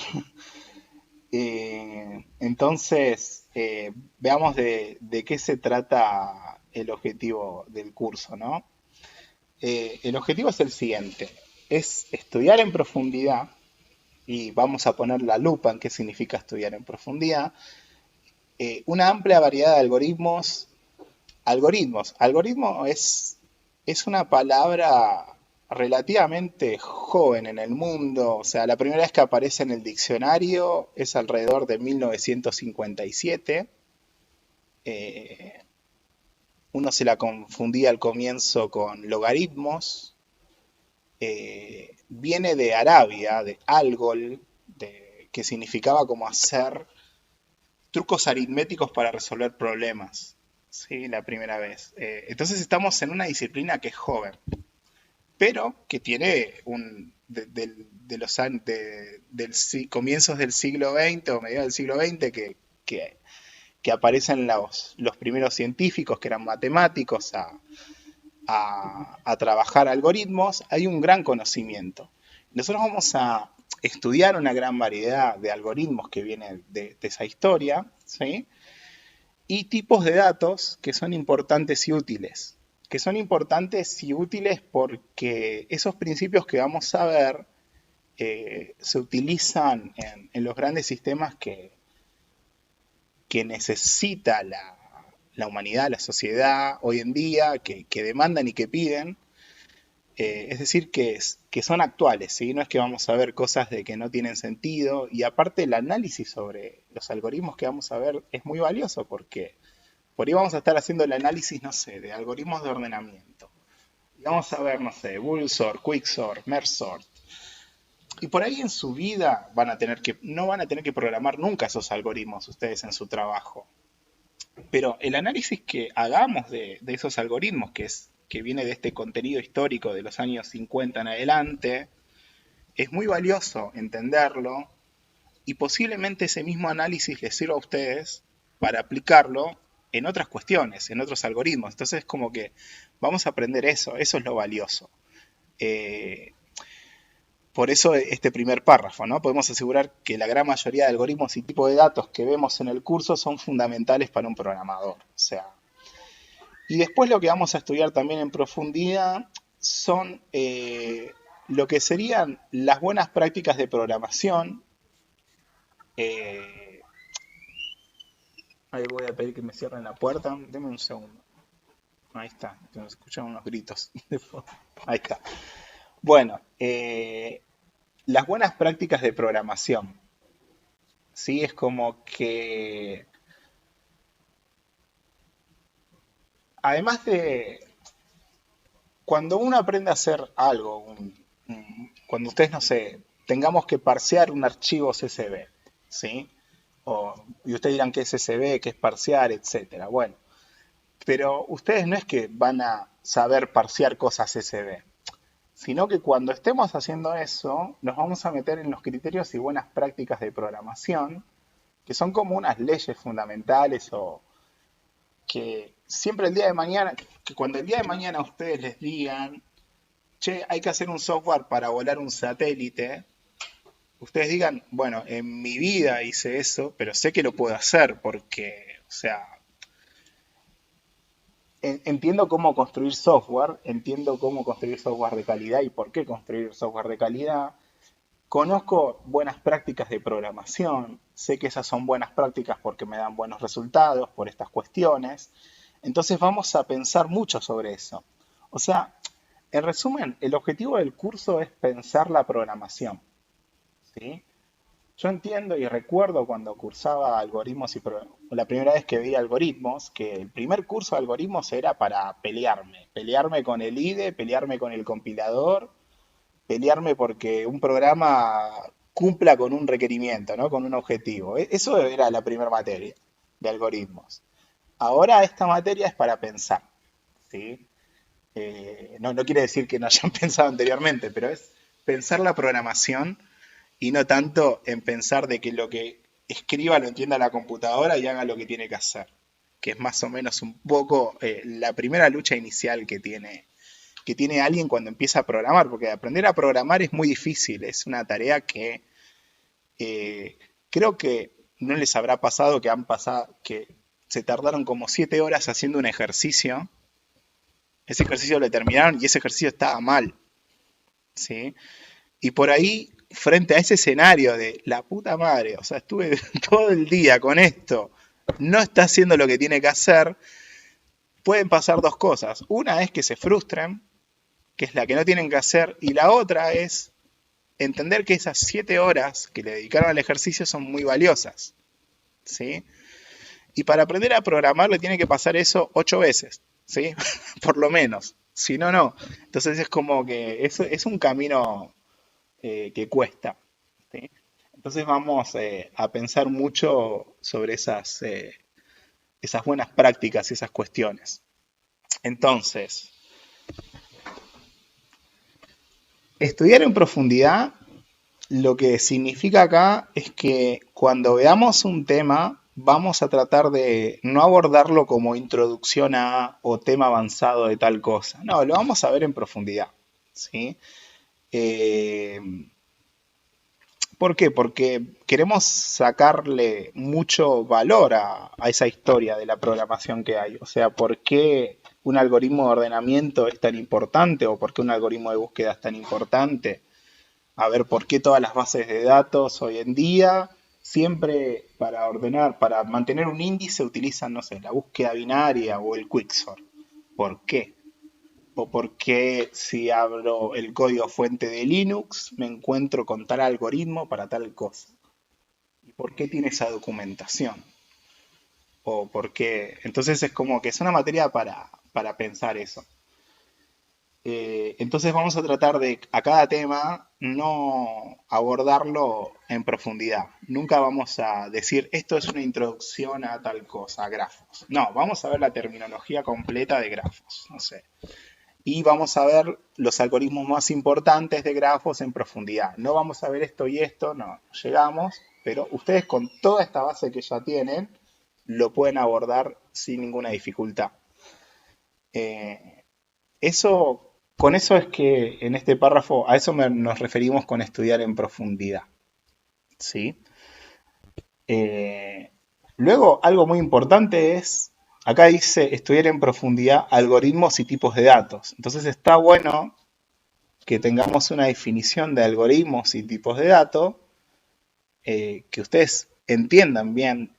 Speaker 1: Entonces, veamos de qué se trata el objetivo del curso, ¿no? El objetivo es el siguiente, es estudiar en profundidad, y vamos a poner la lupa en qué significa estudiar en profundidad, una amplia variedad de algoritmos. Algoritmo es una palabra relativamente joven en el mundo. O sea, la primera vez que aparece en el diccionario es alrededor de 1957. Uno se la confundía al comienzo con logaritmos. Viene de Arabia, de algol, que significaba como hacer trucos aritméticos para resolver problemas. Sí, la primera vez. Entonces estamos en una disciplina que es joven, pero que tiene de los años comienzos del siglo XX o mediados del siglo XX que aparecen los primeros científicos que eran matemáticos a trabajar algoritmos. Hay un gran conocimiento. Nosotros vamos a estudiar una gran variedad de algoritmos que vienen de esa historia, ¿sí? Y tipos de datos que son importantes y útiles. Que son importantes y útiles porque esos principios que vamos a ver se utilizan en los grandes sistemas que necesita la humanidad, la sociedad hoy en día, que demandan y que piden. Es decir, que son actuales, ¿sí? No es que vamos a ver cosas de que no tienen sentido. Y aparte el análisis sobre los algoritmos que vamos a ver es muy valioso porque por ahí vamos a estar haciendo el análisis, no sé, de algoritmos de ordenamiento. Y vamos a ver, no sé, Boole sort, Quicksort, Merge sort. Y por ahí en su vida no van a tener que programar nunca esos algoritmos ustedes en su trabajo. Pero el análisis que hagamos de esos algoritmos, que viene de este contenido histórico de los años 50 en adelante, es muy valioso entenderlo y posiblemente ese mismo análisis les sirva a ustedes para aplicarlo en otras cuestiones, en otros algoritmos. Entonces como que vamos a aprender eso es lo valioso. Por eso este primer párrafo, ¿no? Podemos asegurar que la gran mayoría de algoritmos y tipos de datos que vemos en el curso son fundamentales para un programador. O sea, y después lo que vamos a estudiar también en profundidad son lo que serían las buenas prácticas de programación. Ahí voy a pedir que me cierren la puerta. Deme un segundo. Ahí está, que nos escuchan unos gritos. Ahí está. Bueno, las buenas prácticas de programación. Sí, es como que además de cuando uno aprende a hacer algo, cuando ustedes, no sé, tengamos que parsear un archivo CSV, ¿sí? Y ustedes dirán qué es CSV, qué es parsear, etcétera. Bueno, pero ustedes no es que van a saber parsear cosas CSV, sino que cuando estemos haciendo eso, nos vamos a meter en los criterios y buenas prácticas de programación, que son como unas leyes fundamentales o que siempre el día de mañana, que cuando el día de mañana ustedes les digan, che, hay que hacer un software para volar un satélite, ustedes digan, bueno, en mi vida hice eso, pero sé que lo puedo hacer porque, o sea, entiendo cómo construir software de calidad y por qué construir software de calidad. Conozco buenas prácticas de programación, sé que esas son buenas prácticas porque me dan buenos resultados por estas cuestiones. Entonces vamos a pensar mucho sobre eso. O sea, en resumen, el objetivo del curso es pensar la programación, ¿sí? Yo entiendo y recuerdo cuando cursaba algoritmos la primera vez que vi algoritmos, que el primer curso de algoritmos era para pelearme con el IDE, pelearme con el compilador, pelearme porque un programa cumpla con un requerimiento, ¿no? Con un objetivo. Eso era la primera materia de algoritmos. Ahora esta materia es para pensar, ¿sí? No quiere decir que no hayan pensado anteriormente, pero es pensar la programación y no tanto en pensar de que lo que escriba lo entienda la computadora y haga lo que tiene que hacer, que es más o menos un poco la primera lucha inicial que tiene alguien cuando empieza a programar, porque aprender a programar es muy difícil, es una tarea que creo que no les habrá pasado que se tardaron como 7 horas haciendo un ejercicio, ese ejercicio lo terminaron y ese ejercicio estaba mal, ¿sí? Y por ahí, frente a ese escenario de la puta madre, o sea, estuve todo el día con esto, no está haciendo lo que tiene que hacer, pueden pasar dos cosas. Una es que se frustren, que es la que no tienen que hacer, y la otra es entender que esas 7 horas que le dedicaron al ejercicio son muy valiosas, ¿sí? Y para aprender a programar le tiene que pasar eso 8 veces, ¿sí? Por lo menos, si no, no. Entonces es como que es un camino que cuesta, ¿sí? Entonces vamos a pensar mucho sobre esas buenas prácticas y esas cuestiones. Entonces, estudiar en profundidad lo que significa acá es que cuando veamos un tema vamos a tratar de no abordarlo como introducción a o tema avanzado de tal cosa. No, lo vamos a ver en profundidad, ¿sí? ¿Por qué? Porque queremos sacarle mucho valor a esa historia de la programación que hay. O sea, ¿por qué un algoritmo de ordenamiento es tan importante o por qué un algoritmo de búsqueda es tan importante? A ver, ¿por qué todas las bases de datos hoy en día siempre para ordenar, para mantener un índice utilizan, no sé, la búsqueda binaria o el quicksort? ¿Por qué? O por qué si abro el código fuente de Linux me encuentro con tal algoritmo para tal cosa. ¿Y por qué tiene esa documentación? O por qué. Entonces es como que es una materia para pensar eso. Entonces vamos a tratar de a cada tema no abordarlo en profundidad. Nunca vamos a decir esto es una introducción a tal cosa, a grafos. No, vamos a ver la terminología completa de grafos. No sé. Y vamos a ver los algoritmos más importantes de grafos en profundidad. No vamos a ver esto y esto, no, llegamos, pero ustedes con toda esta base que ya tienen, lo pueden abordar sin ninguna dificultad. Con eso es que en este párrafo, a eso nos referimos con estudiar en profundidad, ¿sí? Luego, algo muy importante es, acá dice estudiar en profundidad algoritmos y tipos de datos. Entonces está bueno que tengamos una definición de algoritmos y tipos de datos, que ustedes entiendan bien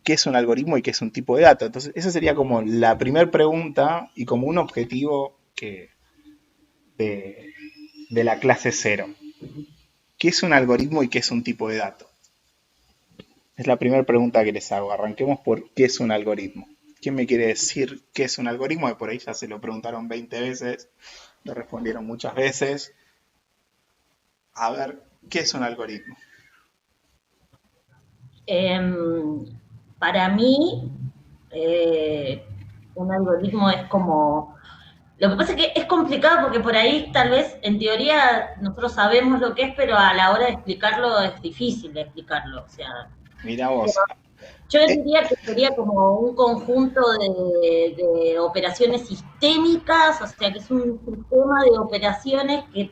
Speaker 1: qué es un algoritmo y qué es un tipo de dato. Entonces esa sería como la primera pregunta y como un objetivo de la clase 0. ¿Qué es un algoritmo y qué es un tipo de dato? Es la primera pregunta que les hago. Arranquemos por qué es un algoritmo. ¿Quién me quiere decir qué es un algoritmo? Que por ahí ya se lo preguntaron 20 veces, lo respondieron muchas veces. A ver, ¿qué es un algoritmo?
Speaker 3: Para mí, un algoritmo es como... Lo que pasa es que es complicado porque por ahí tal vez en teoría nosotros sabemos lo que es, pero a la hora de explicarlo es difícil de explicarlo. O sea,
Speaker 1: Mira vos.
Speaker 3: yo diría que sería como un conjunto de operaciones sistémicas, o sea, que es un sistema de operaciones que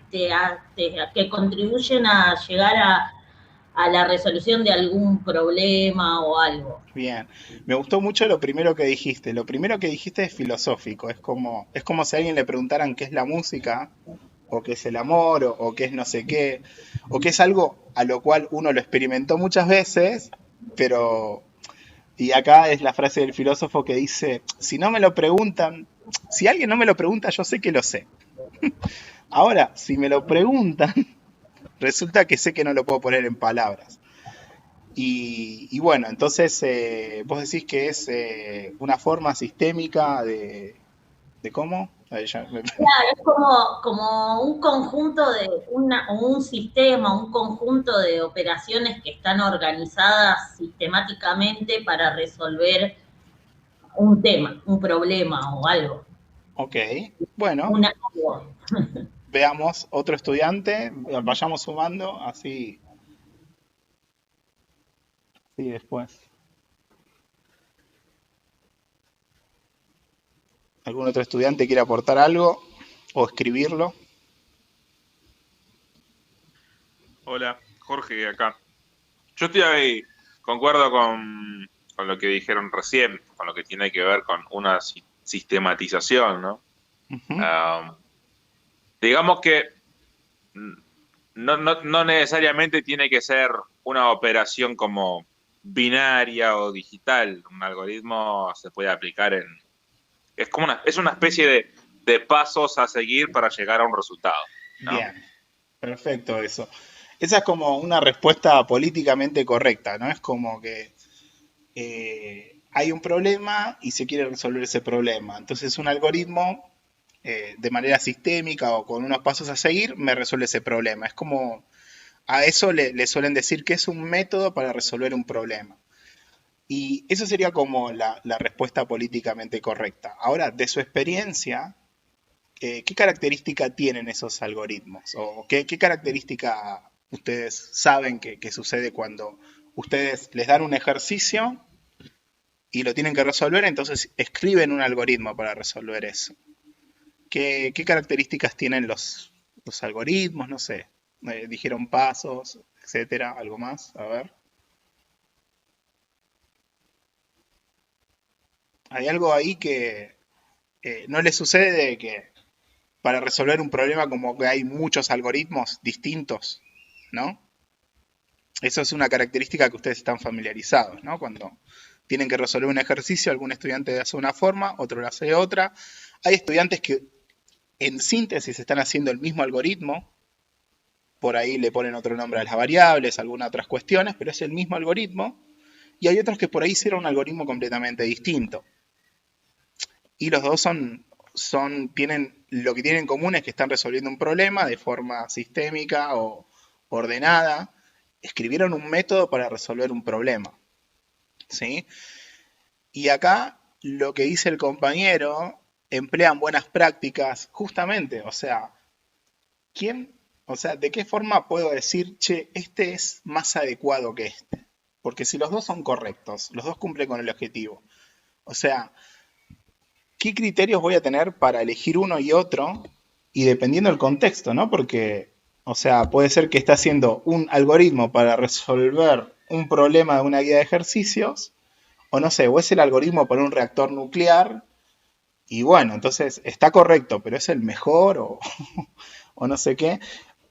Speaker 3: que contribuyen a llegar a la resolución de algún problema o algo.
Speaker 1: Bien, me gustó mucho lo primero que dijiste. Lo primero que dijiste es filosófico. Es como si a alguien le preguntaran qué es la música, o qué es el amor, o qué es no sé qué, o qué es algo a lo cual uno lo experimentó muchas veces, pero... Y acá es la frase del filósofo que dice, si no me lo preguntan, si alguien no me lo pregunta, yo sé que lo sé. Ahora, si me lo preguntan, resulta que sé que no lo puedo poner en palabras. Y bueno, entonces vos decís que es una forma sistémica de ¿cómo? Ahí ya
Speaker 3: Claro, es como un conjunto de un sistema, un conjunto de operaciones que están organizadas sistemáticamente para resolver un tema, un problema o algo.
Speaker 1: Ok, bueno,
Speaker 3: Algo.
Speaker 1: veamos otro estudiante, vayamos sumando, así, así después. ¿Algún otro estudiante quiere aportar algo o escribirlo?
Speaker 6: Hola, Jorge acá. Yo estoy ahí, concuerdo con lo que dijeron recién, con lo que tiene que ver con una sistematización, ¿no?
Speaker 1: Ujú.
Speaker 6: Ah, digamos que no necesariamente tiene que ser una operación como binaria o digital. Un algoritmo se puede aplicar es una especie de pasos a seguir para llegar a un resultado, ¿no?
Speaker 1: Bien, perfecto eso. Esa es como una respuesta políticamente correcta, ¿no? Es como que hay un problema y se quiere resolver ese problema. Entonces un algoritmo, de manera sistémica o con unos pasos a seguir, me resuelve ese problema. Es como, a eso le suelen decir que es un método para resolver un problema. Y eso sería como la respuesta políticamente correcta. Ahora, de su experiencia, ¿qué característica tienen esos algoritmos? ¿O qué característica ustedes saben que sucede cuando ustedes les dan un ejercicio y lo tienen que resolver, entonces escriben un algoritmo para resolver eso? ¿Qué características tienen los algoritmos? No sé. Dijeron pasos, etcétera, algo más. A ver. Hay algo ahí que no les sucede de que para resolver un problema como que hay muchos algoritmos distintos, ¿no? Eso es una característica que ustedes están familiarizados, ¿no? Cuando tienen que resolver un ejercicio, algún estudiante hace una forma, otro lo hace de otra. Hay estudiantes que en síntesis están haciendo el mismo algoritmo, por ahí le ponen otro nombre a las variables, algunas otras cuestiones, pero es el mismo algoritmo. Y hay otros que por ahí hicieron un algoritmo completamente distinto. Y los dos tienen, lo que tienen en común es que están resolviendo un problema de forma sistémica o ordenada. Escribieron un método para resolver un problema, ¿sí? Y acá lo que dice el compañero, emplean buenas prácticas, justamente, o sea, ¿de qué forma puedo decir, che, este es más adecuado que este? Porque si los dos son correctos, los dos cumplen con el objetivo. O sea, ¿qué criterios voy a tener para elegir uno y otro? Y dependiendo del contexto, ¿no? Porque, o sea, puede ser que esté haciendo un algoritmo para resolver un problema de una guía de ejercicios, o no sé, o es el algoritmo para un reactor nuclear, y bueno, entonces está correcto, pero es el mejor o no sé qué.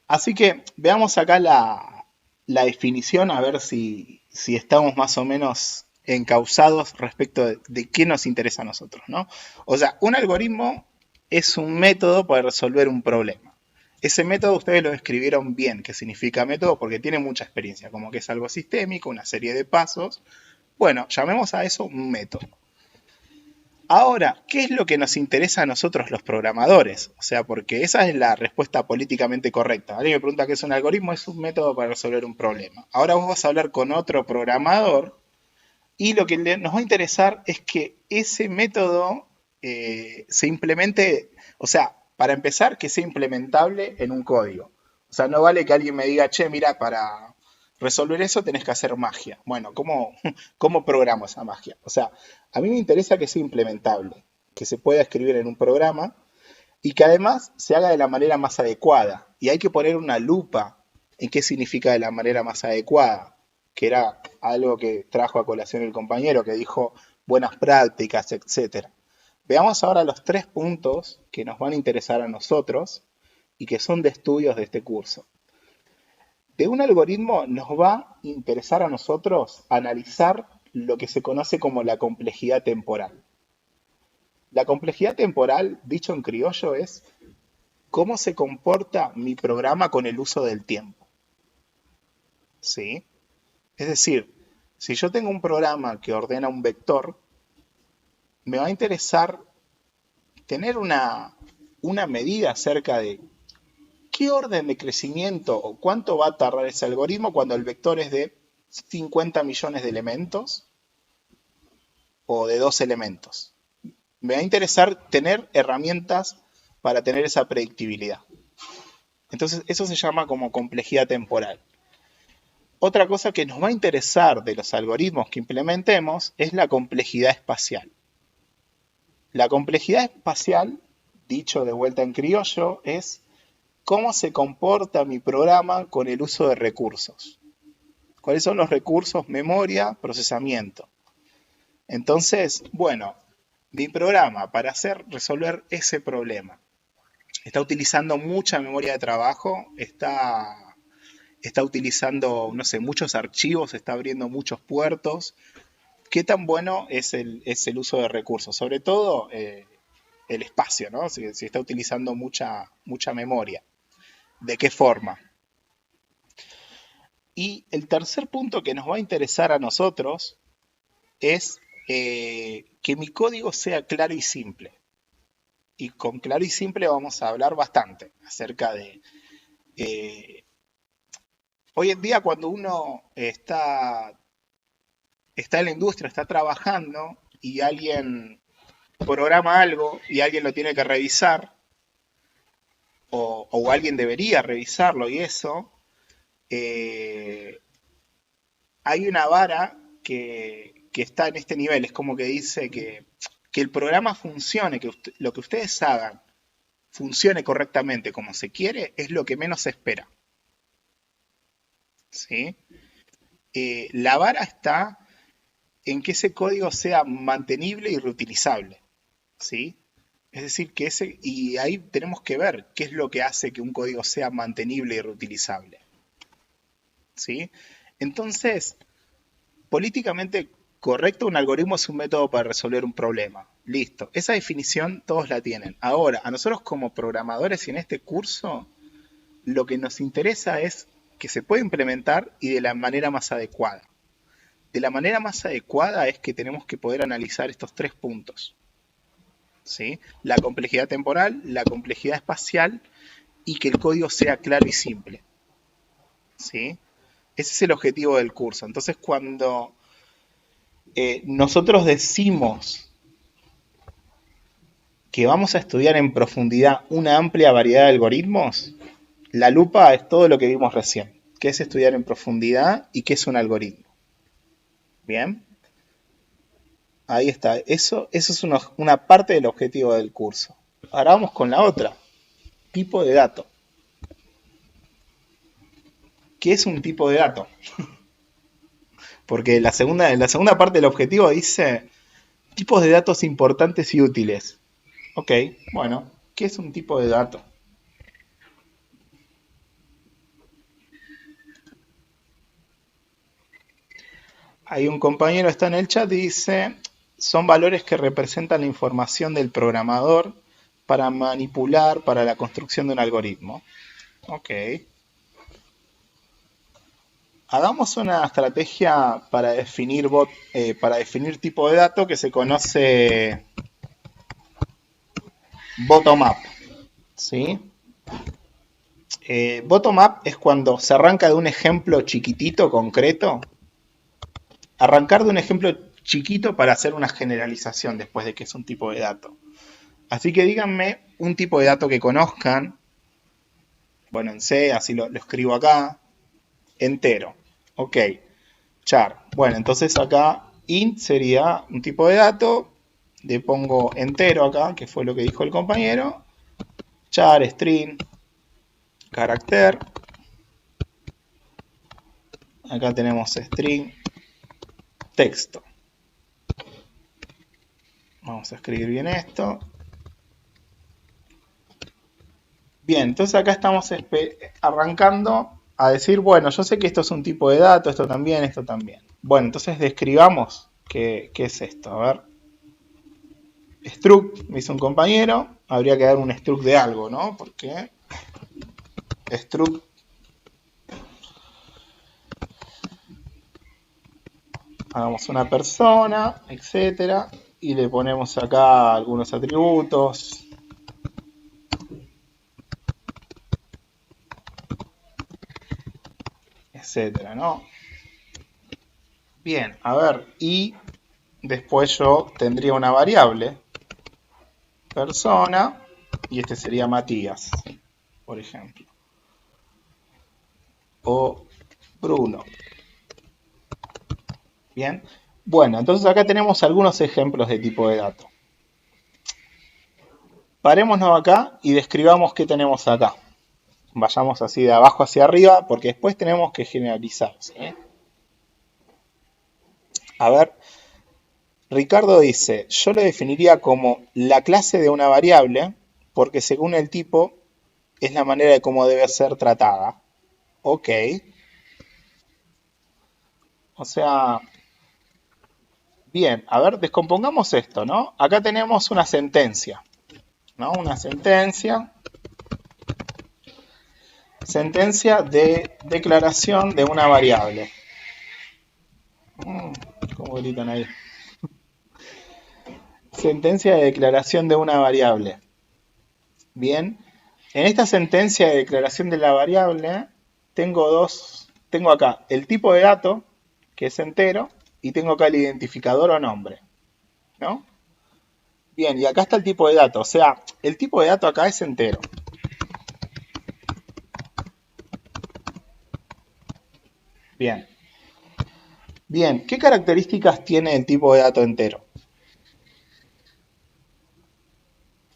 Speaker 1: Así que veamos acá la definición, a ver si estamos más o menos encausados respecto de qué nos interesa a nosotros, ¿no? O sea, un algoritmo es un método para resolver un problema. Ese método ustedes lo describieron bien, qué significa método, porque tiene mucha experiencia, como que es algo sistémico, una serie de pasos. Bueno, llamemos a eso un método. Ahora, ¿qué es lo que nos interesa a nosotros los programadores? O sea, porque esa es la respuesta políticamente correcta. Alguien me pregunta qué es un algoritmo, es un método para resolver un problema. Ahora vos vas a hablar con otro programador y lo que nos va a interesar es que ese método se implemente, o sea, para empezar, que sea implementable en un código. O sea, no vale que alguien me diga, che, mira, para resolver eso tenés que hacer magia. Bueno, ¿cómo programo esa magia? O sea, a mí me interesa que sea implementable, que se pueda escribir en un programa y que además se haga de la manera más adecuada. Y hay que poner una lupa en qué significa de la manera más adecuada, que era algo que trajo a colación el compañero, que dijo buenas prácticas, etcétera. Veamos ahora los 3 puntos que nos van a interesar a nosotros y que son de estudios de este curso. De un algoritmo nos va a interesar a nosotros analizar lo que se conoce como la complejidad temporal. La complejidad temporal, dicho en criollo, es cómo se comporta mi programa con el uso del tiempo. ¿Sí? Es decir, si yo tengo un programa que ordena un vector, me va a interesar tener una medida acerca de qué orden de crecimiento o cuánto va a tardar ese algoritmo cuando el vector es de 50 millones de elementos o de 2 elementos. Me va a interesar tener herramientas para tener esa predictibilidad. Entonces, eso se llama como complejidad temporal. Otra cosa que nos va a interesar de los algoritmos que implementemos es la complejidad espacial. La complejidad espacial, dicho de vuelta en criollo, es cómo se comporta mi programa con el uso de recursos. ¿Cuáles son los recursos? Memoria, procesamiento. Entonces, bueno, mi programa para resolver ese problema está utilizando mucha memoria de trabajo, está utilizando, no sé, muchos archivos, está abriendo muchos puertos. ¿Qué tan bueno es el uso de recursos? Sobre todo el espacio, ¿no? Si está utilizando mucha memoria. ¿De qué forma? Y el tercer punto que nos va a interesar a nosotros es que mi código sea claro y simple. Y con claro y simple vamos a hablar bastante acerca de... hoy en día cuando uno está en la industria, está trabajando y alguien programa algo y alguien lo tiene que revisar, o alguien debería revisarlo y eso, hay una vara que está en este nivel. Es como que dice que el programa funcione, que lo que ustedes hagan funcione correctamente como se quiere, es lo que menos se espera. ¿Sí? La vara está en que ese código sea mantenible y reutilizable. ¿Sí? Es decir, y ahí tenemos que ver qué es lo que hace que un código sea mantenible y reutilizable. ¿Sí? Entonces, políticamente correcto, un algoritmo es un método para resolver un problema. Listo. Esa definición todos la tienen. Ahora, a nosotros como programadores y en este curso, lo que nos interesa es que se pueda implementar y de la manera más adecuada. De la manera más adecuada es que tenemos que poder analizar estos 3 puntos. ¿Sí? La complejidad temporal, la complejidad espacial y que el código sea claro y simple. ¿Sí? Ese es el objetivo del curso. Entonces, cuando nosotros decimos que vamos a estudiar en profundidad una amplia variedad de algoritmos, la lupa es todo lo que vimos recién, que es estudiar en profundidad y qué es un algoritmo. ¿Bien? Ahí está. Eso es una parte del objetivo del curso. Ahora vamos con la otra. Tipo de dato. ¿Qué es un tipo de dato? Porque la segunda parte del objetivo dice tipos de datos importantes y útiles. Ok, bueno, ¿qué es un tipo de dato? Hay un compañero que está en el chat y dice, son valores que representan la información del programador para manipular para la construcción de un algoritmo. Ok. Hagamos una estrategia para definir tipo de dato que se conoce bottom-up. ¿Sí? Bottom-up es cuando se arranca de un ejemplo chiquitito, concreto. Arrancar de un ejemplo chiquito para hacer una generalización después de que es un tipo de dato. Así que díganme un tipo de dato que conozcan. Bueno, en C, así lo escribo acá. Entero. Ok. Char. Bueno, entonces acá int sería un tipo de dato. Le pongo entero acá, que fue lo que dijo el compañero. Char, string, carácter. Acá tenemos string, texto. Vamos a escribir bien esto. Bien, entonces acá estamos arrancando a decir, bueno, yo sé que esto es un tipo de dato, esto también, esto también. Bueno, entonces describamos qué es esto. A ver. Struct, me hizo un compañero. Habría que dar un struct de algo, ¿no? Porque struct hagamos una persona, etcétera. y le ponemos acá algunos atributos. Etcétera, ¿no? Bien, a ver, y después yo tendría una variable, persona, y este sería Matías, por ejemplo. O Bruno. Bien. Bueno, entonces acá tenemos algunos ejemplos de tipo de dato. Parémonos acá y describamos qué tenemos acá. Vayamos así de abajo hacia arriba, porque después tenemos que generalizar, ¿sí? A ver, Ricardo dice, yo lo definiría como la clase de una variable, porque según el tipo es la manera de cómo debe ser tratada. Ok. O sea, bien, a ver, descompongamos esto, ¿no? Acá tenemos una sentencia, ¿no? Una sentencia de declaración de una variable. ¿Cómo gritan ahí? Sentencia de declaración de una variable. Bien, en esta sentencia de declaración de la variable tengo acá el tipo de dato, que es entero, y tengo acá el identificador o nombre, ¿no? Bien, y acá está el tipo de dato, o sea, el tipo de dato acá es entero. Bien. Bien, ¿qué características tiene el tipo de dato entero?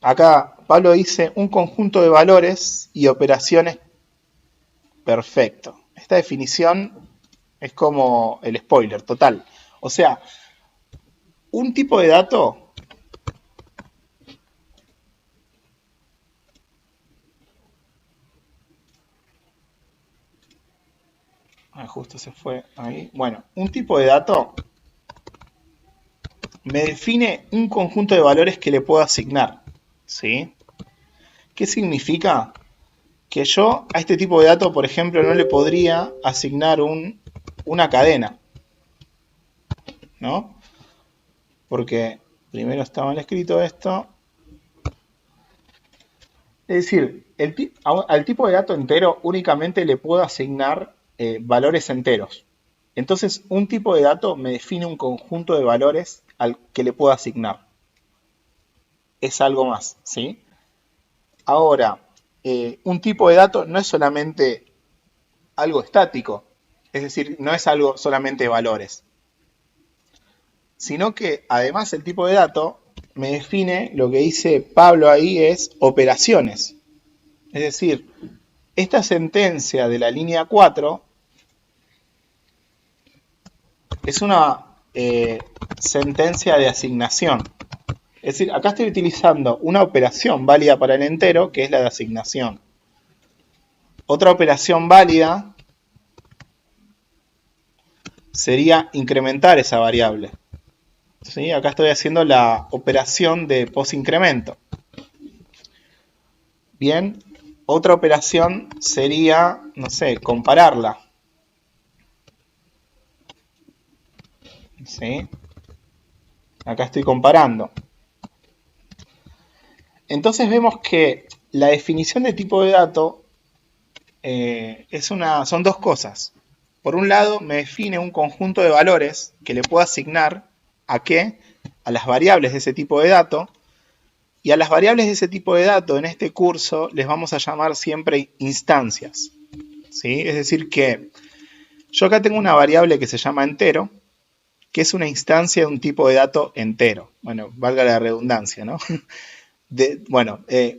Speaker 1: Acá Pablo dice un conjunto de valores y operaciones perfecto. Esta definición es como el spoiler total. O sea, un tipo de dato justo se fue ahí. Bueno, un tipo de dato me define un conjunto de valores que le puedo asignar, ¿sí? ¿Qué significa? Que yo a este tipo de dato, por ejemplo, no le podría asignar una cadena, ¿no? Porque primero está mal escrito esto. Es decir, al tipo de dato entero únicamente le puedo asignar valores enteros. Entonces, un tipo de dato me define un conjunto de valores al que le puedo asignar. Es algo más, ¿sí? Ahora, un tipo de dato no es solamente algo estático, es decir, no es algo solamente de valores, sino que además el tipo de dato me define, lo que dice Pablo ahí es operaciones. Es decir, esta sentencia de la línea 4 es una sentencia de asignación. Es decir, acá estoy utilizando una operación válida para el entero, que es la de asignación. Otra operación válida sería incrementar esa variable. ¿Sí? Acá estoy haciendo la operación de posincremento. Bien, otra operación sería, no sé, compararla. ¿Sí? Acá estoy comparando. Entonces vemos que la definición de tipo de dato son dos cosas. Por un lado, me define un conjunto de valores que le puedo asignar ¿a qué? A las variables de ese tipo de dato. Y a las variables de ese tipo de dato en este curso les vamos a llamar siempre instancias. ¿Sí? Es decir que yo acá tengo una variable que se llama entero, que es una instancia de un tipo de dato entero. Bueno, valga la redundancia, ¿no?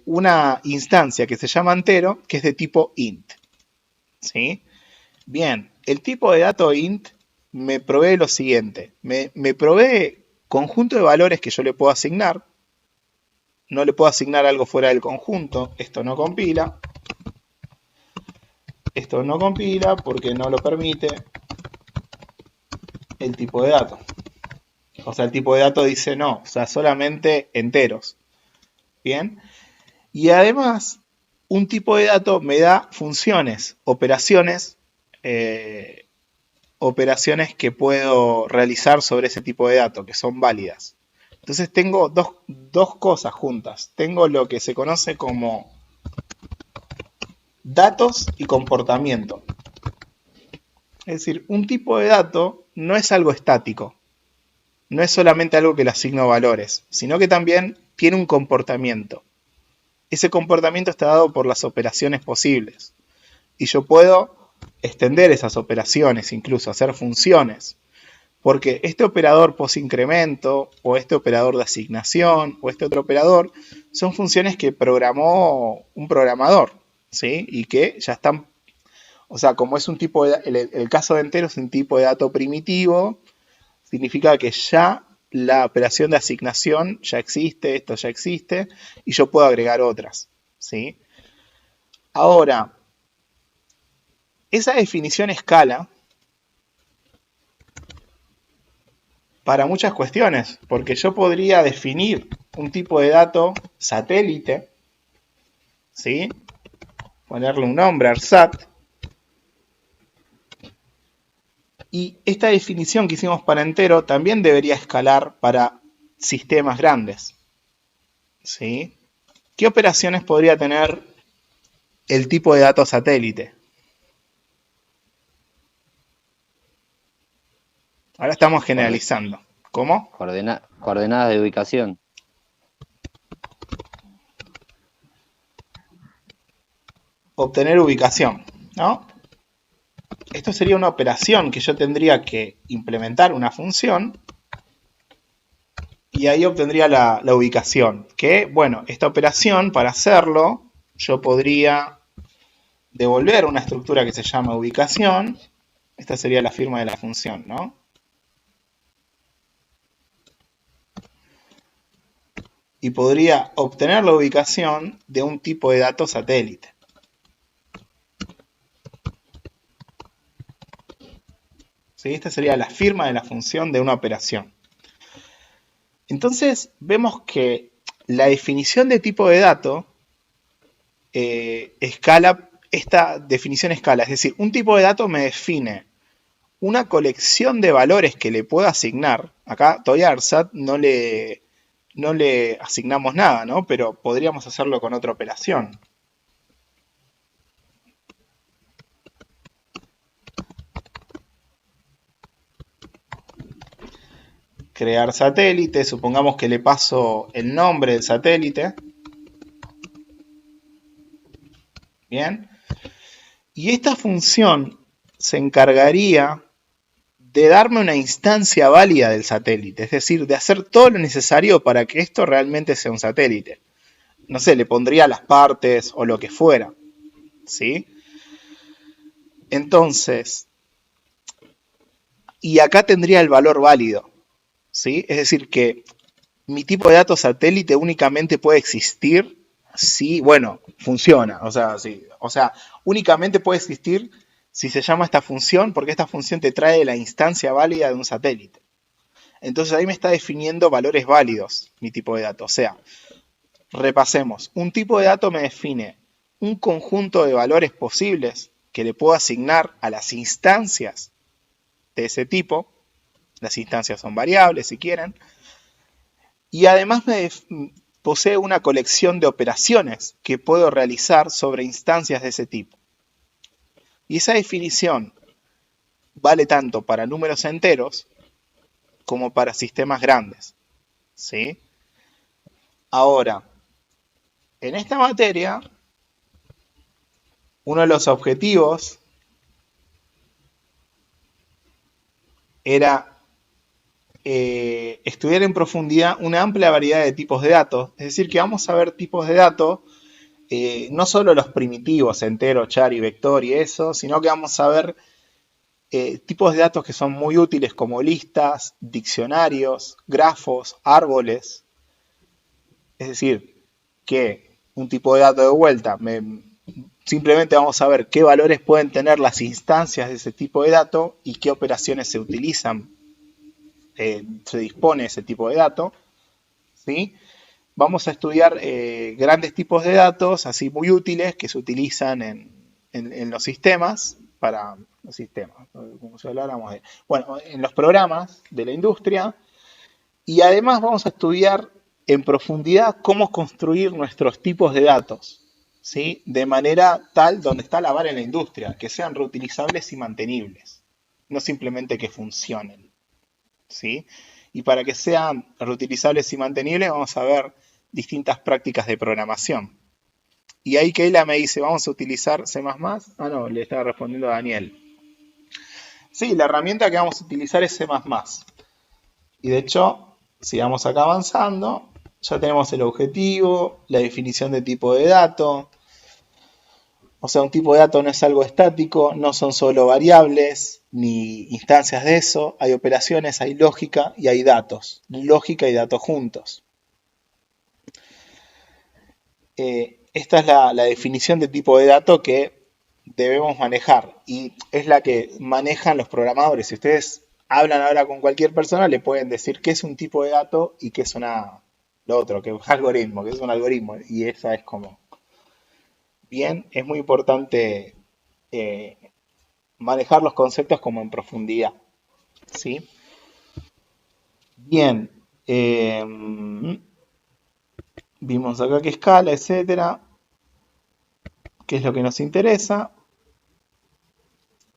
Speaker 1: Una instancia que se llama entero, que es de tipo int. ¿Sí? Bien, el tipo de dato int me provee lo siguiente. Me provee conjunto de valores que yo le puedo asignar. No le puedo asignar algo fuera del conjunto. Esto no compila. Esto no compila porque no lo permite el tipo de dato. O sea, el tipo de dato dice no, o sea, solamente enteros. Bien. Y además, un tipo de dato me da funciones, operaciones que puedo realizar sobre ese tipo de dato, que son válidas. Entonces tengo dos cosas juntas. Tengo lo que se conoce como datos y comportamiento. Es decir, un tipo de dato no es algo estático. No es solamente algo que le asigno valores, sino que también tiene un comportamiento. Ese comportamiento está dado por las operaciones posibles. Y yo puedo extender esas operaciones, incluso hacer funciones. Porque este operador posincremento, o este operador de asignación, o este otro operador, son funciones que programó un programador, ¿sí? Y que ya están, o sea, como es un tipo de, el caso de entero es un tipo de dato primitivo, significa que ya la operación de asignación ya existe, esto ya existe, y yo puedo agregar otras, ¿sí? Ahora, esa definición escala para muchas cuestiones, porque yo podría definir un tipo de dato satélite, ¿sí? Ponerle un nombre, ARSAT, y esta definición que hicimos para entero también debería escalar para sistemas grandes, ¿sí? ¿Qué operaciones podría tener el tipo de dato satélite? Ahora estamos generalizando. ¿Cómo?
Speaker 8: Coordenadas de ubicación.
Speaker 1: Obtener ubicación, ¿no? Esto sería una operación que yo tendría que implementar una función y ahí obtendría la ubicación. Que, bueno, esta operación, para hacerlo, yo podría devolver una estructura que se llama ubicación. Esta sería la firma de la función, ¿no? Y podría obtener la ubicación de un tipo de dato satélite. ¿Sí? Esta sería la firma de la función de una operación. Entonces vemos que la definición de tipo de dato escala, esta definición escala, es decir, un tipo de dato me define una colección de valores que le puedo asignar. Acá todavía a ARSAT no le asignamos nada, ¿no? Pero podríamos hacerlo con otra operación. Crear satélite, supongamos que le paso el nombre del satélite. Bien. Y esta función se encargaría de darme una instancia válida del satélite, es decir, de hacer todo lo necesario para que esto realmente sea un satélite. No sé, le pondría las partes o lo que fuera, ¿sí? Entonces, y acá tendría el valor válido, ¿sí? Es decir, que mi tipo de dato satélite únicamente puede existir si, bueno, funciona, o sea, únicamente puede existir si se llama esta función, porque esta función te trae la instancia válida de un satélite. Entonces ahí me está definiendo valores válidos mi tipo de dato. O sea, repasemos. Un tipo de dato me define un conjunto de valores posibles que le puedo asignar a las instancias de ese tipo. Las instancias son variables, si quieren. Y además posee una colección de operaciones que puedo realizar sobre instancias de ese tipo. Y esa definición vale tanto para números enteros como para sistemas grandes, ¿sí? Ahora, en esta materia, uno de los objetivos era estudiar en profundidad una amplia variedad de tipos de datos. Es decir, que vamos a ver tipos de datos, no solo los primitivos, entero, char y vector y eso, sino que vamos a ver tipos de datos que son muy útiles como listas, diccionarios, grafos, árboles. Es decir, que un tipo de dato de vuelta, simplemente vamos a ver qué valores pueden tener las instancias de ese tipo de dato y qué operaciones se utilizan, se dispone ese tipo de dato, ¿sí? Vamos a estudiar grandes tipos de datos, así muy útiles, que se utilizan en los sistemas, para los sistemas, como si habláramos de, bueno, en los programas de la industria, Y además vamos a estudiar en profundidad cómo construir nuestros tipos de datos, ¿sí? De manera tal, donde está la vara en la industria, que sean reutilizables y mantenibles, no simplemente que funcionen, ¿sí? Y para que sean reutilizables y mantenibles vamos a ver distintas prácticas de programación. Y ahí Keila me dice, vamos a utilizar C++. Ah, no, le estaba respondiendo a Daniel. Sí, la herramienta que vamos a utilizar es C++. Y de hecho, si vamos acá avanzando, ya tenemos el objetivo, la definición de tipo de dato. O sea, un tipo de dato no es algo estático, no son solo variables ni instancias de eso. Hay operaciones, hay lógica y hay datos. Lógica y datos juntos. Esta es la definición de tipo de dato que debemos manejar y es la que manejan los programadores. Si ustedes hablan ahora con cualquier persona, le pueden decir qué es un tipo de dato y qué es lo otro, que es un algoritmo, que es un algoritmo. Y esa es como... Bien, es muy importante manejar los conceptos como en profundidad, ¿sí? Bien, vimos acá qué escala, etcétera, qué es lo que nos interesa.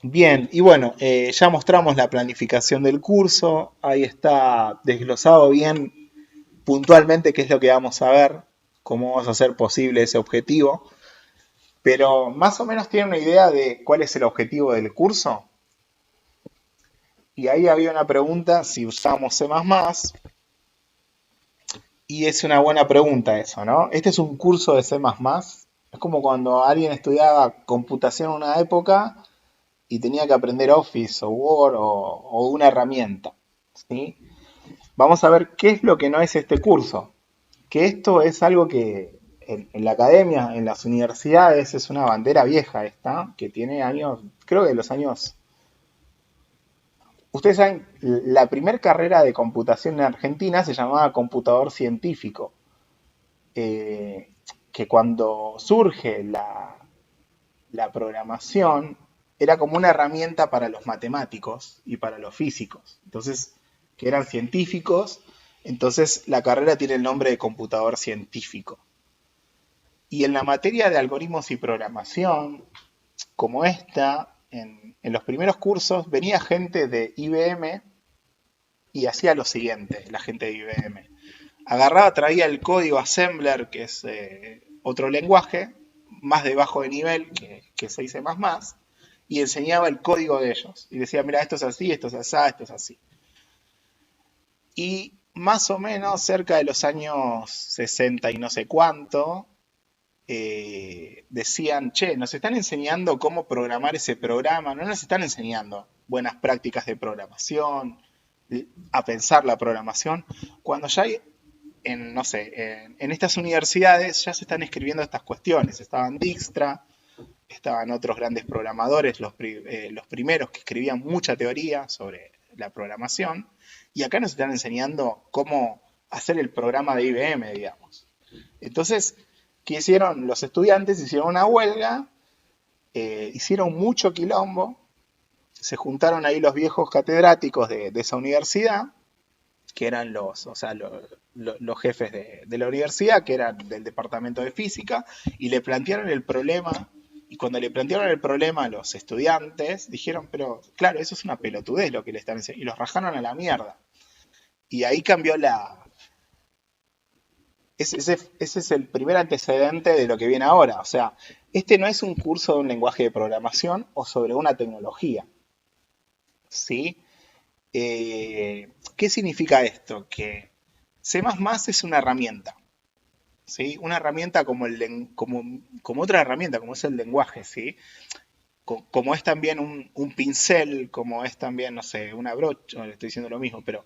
Speaker 1: Bien, y bueno, ya mostramos la planificación del curso, ahí está desglosado bien puntualmente qué es lo que vamos a ver, cómo vamos a hacer posible ese objetivo, pero más o menos tienen una idea de cuál es el objetivo del curso. Y ahí había una pregunta si usamos C++, y es una buena pregunta eso, ¿no? Este es un curso de C++, es como cuando alguien estudiaba computación en una época y tenía que aprender Office o Word o una herramienta, ¿sí? Vamos a ver qué es lo que no es este curso, que esto es algo que en la academia, en las universidades, es una bandera vieja esta, que tiene años, creo que de los años... Ustedes saben, la primera carrera de computación en Argentina se llamaba computador científico, que cuando surge la programación era como una herramienta para los matemáticos y para los físicos. Entonces, que eran científicos, entonces la carrera tiene el nombre de computador científico. Y en la materia de algoritmos y programación, como esta, en los primeros cursos venía gente de IBM y hacía lo siguiente, la gente de IBM. Agarraba, traía el código Assembler, que es otro lenguaje, más de bajo de nivel que C++, y enseñaba el código de ellos. Y decía, mira, esto es así, esto es así, esto es así. Y más o menos cerca de los años 60 y no sé cuánto, decían, che, nos están enseñando cómo programar ese programa, no nos están enseñando buenas prácticas de programación, a pensar la programación, cuando ya hay, no sé, en estas universidades ya se están escribiendo estas cuestiones. Estaban Dijkstra, estaban otros grandes programadores, los primeros que escribían mucha teoría sobre la programación, y acá nos están enseñando cómo hacer el programa de IBM, digamos. Entonces, ¿qué hicieron los estudiantes? Hicieron una huelga, hicieron mucho quilombo, se juntaron ahí los viejos catedráticos de esa universidad, que eran los jefes de la universidad, que eran del departamento de física, y le plantearon el problema, y cuando le plantearon el problema a los estudiantes, dijeron, pero claro, eso es una pelotudez lo que le están enseñando, y los rajaron a la mierda. Y ahí cambió ese es el primer antecedente de lo que viene ahora. O sea, este no es un curso de un lenguaje de programación o sobre una tecnología, ¿sí? ¿Qué significa esto? Que C++ es una herramienta, ¿sí? Una herramienta como otra herramienta, como es el lenguaje, ¿sí? Como es también un pincel, como es también, no sé, una brocha, le estoy diciendo lo mismo, pero...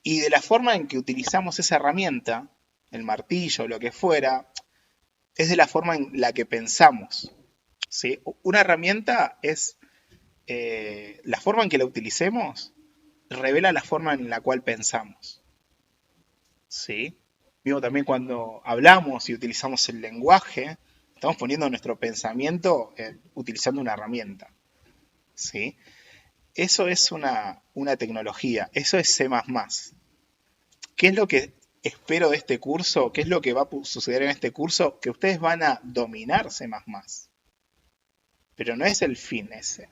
Speaker 1: Y de la forma en que utilizamos esa herramienta, el martillo, lo que fuera, es de la forma en la que pensamos, ¿sí? Una herramienta es... la forma en que la utilicemos revela la forma en la cual pensamos, ¿sí? Mismo también cuando hablamos y utilizamos el lenguaje, estamos poniendo nuestro pensamiento utilizando una herramienta, ¿sí? Eso es una tecnología, eso es C++, ¿qué es lo que espero de este curso? ¿Qué es lo que va a suceder en este curso? Que ustedes van a dominar C++. Pero no es el fin ese,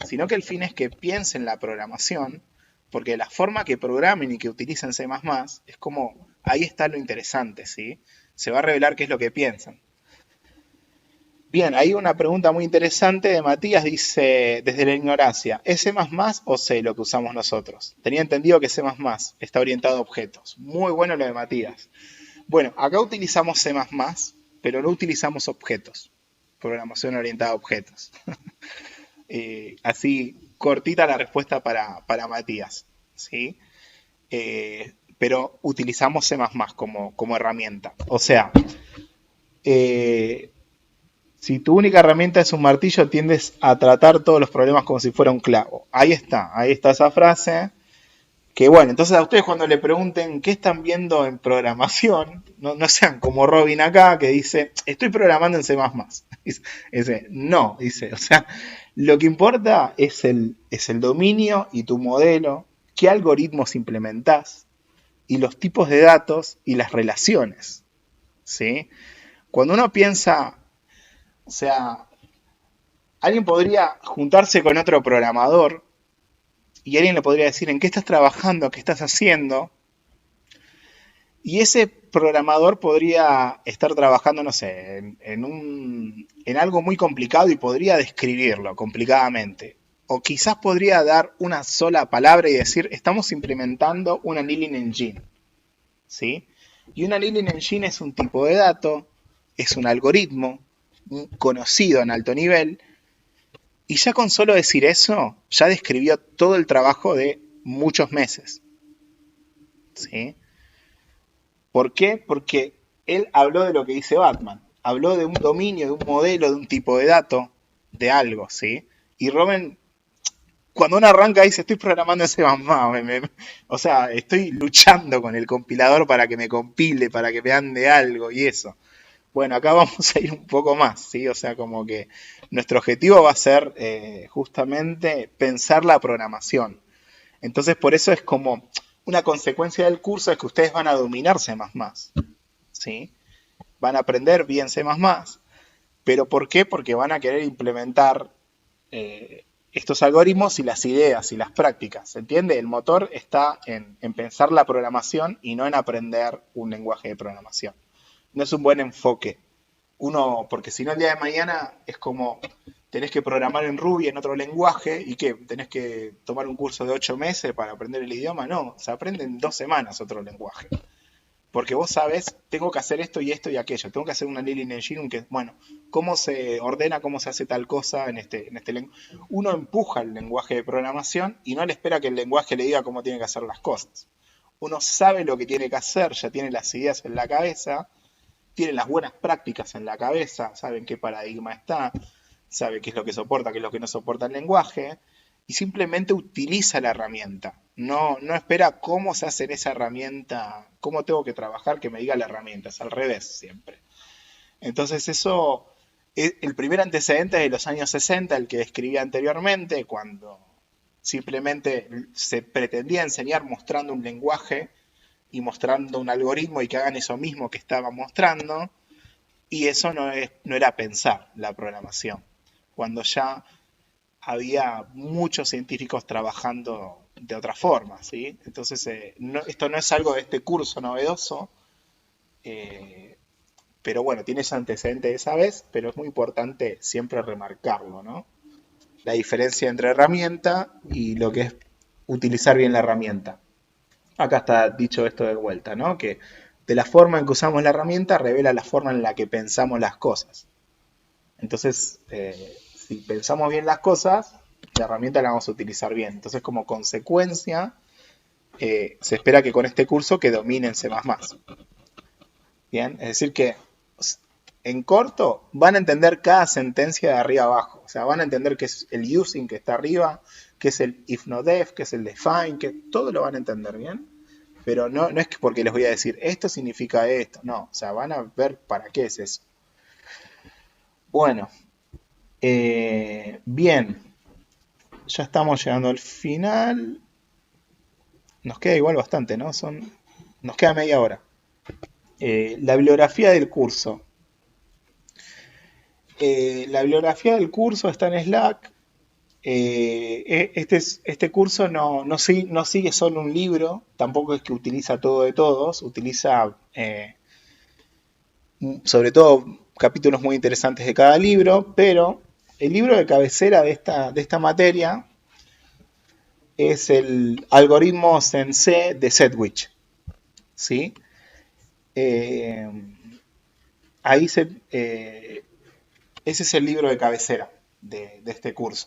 Speaker 1: sino que el fin es que piensen la programación, porque la forma que programen y que utilicen C++ es como, ahí está lo interesante, ¿sí? Se va a revelar qué es lo que piensan. Bien, hay una pregunta muy interesante de Matías, dice, desde la ignorancia, ¿es C++ o C lo que usamos nosotros? Tenía entendido que C++ está orientado a objetos. Muy bueno lo de Matías. Bueno, acá utilizamos C++, pero no utilizamos objetos. Programación orientada a objetos. Así, cortita la respuesta para Matías, ¿sí? Pero utilizamos C++ como herramienta. O sea, si tu única herramienta es un martillo, tiendes a tratar todos los problemas como si fuera un clavo. Ahí está esa frase. Que bueno, entonces a ustedes cuando le pregunten qué están viendo en programación, no sean como Robin acá que dice, estoy programando en C++. Dice, no, dice, o sea, lo que importa es el dominio y tu modelo, qué algoritmos implementás y los tipos de datos y las relaciones, ¿sí? Cuando uno piensa, o sea, alguien podría juntarse con otro programador y alguien le podría decir en qué estás trabajando, qué estás haciendo, y ese programador podría estar trabajando, no sé, en algo muy complicado y podría describirlo complicadamente. O quizás podría dar una sola palabra y decir, estamos implementando un annealing engine, ¿sí? Y un annealing engine es un tipo de dato, es un algoritmo conocido en alto nivel, y ya con solo decir eso, ya describió todo el trabajo de muchos meses, ¿sí? ¿Por qué? Porque él habló de lo que dice Batman. Habló de un dominio, de un modelo, de un tipo de dato, de algo, ¿sí? Y Robin, cuando uno arranca dice, estoy programando ese o sea, estoy luchando con el compilador para que me compile, para que me ande algo y eso. Bueno, acá vamos a ir un poco más, ¿sí? O sea, como que nuestro objetivo va a ser justamente pensar la programación. Entonces, por eso es como una consecuencia del curso es que ustedes van a dominar C++, ¿sí? Van a aprender bien C++, pero ¿por qué? Porque van a querer implementar estos algoritmos y las ideas y las prácticas, ¿se entiende? El motor está en pensar la programación y no en aprender un lenguaje de programación. No es un buen enfoque. Porque si no el día de mañana es como tenés que programar en Ruby en otro lenguaje y que tenés que tomar un curso de 8 meses para aprender el idioma. No, se aprende en 2 semanas otro lenguaje. Porque vos sabés, tengo que hacer esto y aquello. Tengo que hacer una annealing engine que, bueno, cómo se ordena, cómo se hace tal cosa en este lenguaje. Uno empuja el lenguaje de programación y no le espera que el lenguaje le diga cómo tiene que hacer las cosas. Uno sabe lo que tiene que hacer, ya tiene las ideas en la cabeza, tiene las buenas prácticas en la cabeza, sabe en qué paradigma está, sabe qué es lo que soporta, qué es lo que no soporta el lenguaje, y simplemente utiliza la herramienta. No espera cómo se hace en esa herramienta, cómo tengo que trabajar, que me diga la herramienta, es al revés siempre. Entonces eso, el primer antecedente es de los años 60, el que describí anteriormente, cuando simplemente se pretendía enseñar mostrando un lenguaje y mostrando un algoritmo y que hagan eso mismo que estaba mostrando, y eso no era pensar la programación, cuando ya había muchos científicos trabajando de otra forma, ¿sí? Entonces, esto no es algo de este curso novedoso, pero bueno, tiene ese antecedente de esa vez, pero es muy importante siempre remarcarlo, ¿no? La diferencia entre herramienta y lo que es utilizar bien la herramienta. Acá está dicho esto de vuelta, ¿no? Que de la forma en que usamos la herramienta revela la forma en la que pensamos las cosas. Entonces, si pensamos bien las cosas, la herramienta la vamos a utilizar bien. Entonces, como consecuencia, se espera que con este curso que dominen C++. Bien, es decir que en corto van a entender cada sentencia de arriba abajo. O sea, van a entender qué es el using que está arriba, qué es el if no def, qué es el define, que todo lo van a entender bien. Pero no es que porque les voy a decir esto significa esto. No, o sea, van a ver para qué es eso. Bueno, bien. Ya estamos llegando al final. Nos queda igual bastante, ¿no? Son Nos queda media hora. La bibliografía del curso. La bibliografía del curso está en Slack. Este curso no sigue solo un libro, tampoco es que utiliza todo de todos, utiliza sobre todo capítulos muy interesantes de cada libro, pero el libro de cabecera de esta materia es el Algoritmos en C de Sedgwick, ¿sí? Ese es el libro de cabecera de este curso.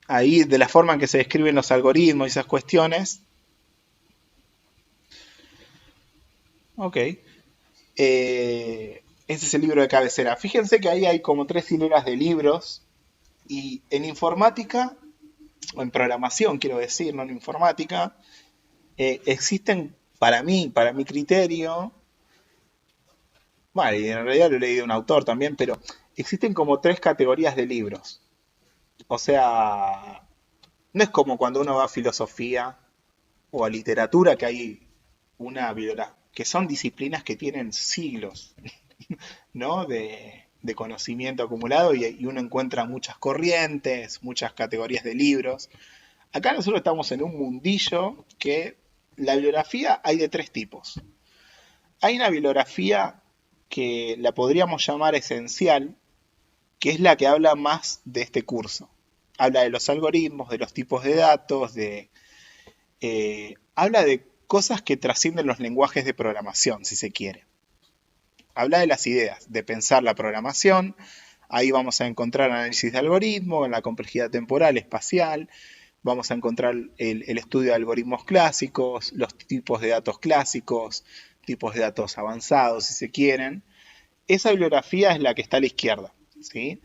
Speaker 1: Ahí, de la forma en que se describen los algoritmos y esas cuestiones. Ok. Ese es el libro de cabecera. Fíjense que ahí hay como 3 hileras de libros. Y en informática, o en programación quiero decir, no en informática, existen para mi criterio, bueno, y en realidad lo he leído de un autor también, pero existen como 3 categorías de libros. O sea, no es como cuando uno va a filosofía o a literatura, que hay una bibliografía, que son disciplinas que tienen siglos, ¿no? de conocimiento acumulado y uno encuentra muchas corrientes, muchas categorías de libros. Acá nosotros estamos en un mundillo que la bibliografía hay de 3 tipos. Hay una bibliografía que la podríamos llamar esencial, que es la que habla más de este curso. Habla de los algoritmos, de los tipos de datos, habla de cosas que trascienden los lenguajes de programación, si se quiere. Habla de las ideas, de pensar la programación. Ahí vamos a encontrar análisis de algoritmos, en la complejidad temporal, espacial. Vamos a encontrar el estudio de algoritmos clásicos, los tipos de datos clásicos, tipos de datos avanzados, si se quieren. Esa bibliografía es la que está a la izquierda, ¿sí?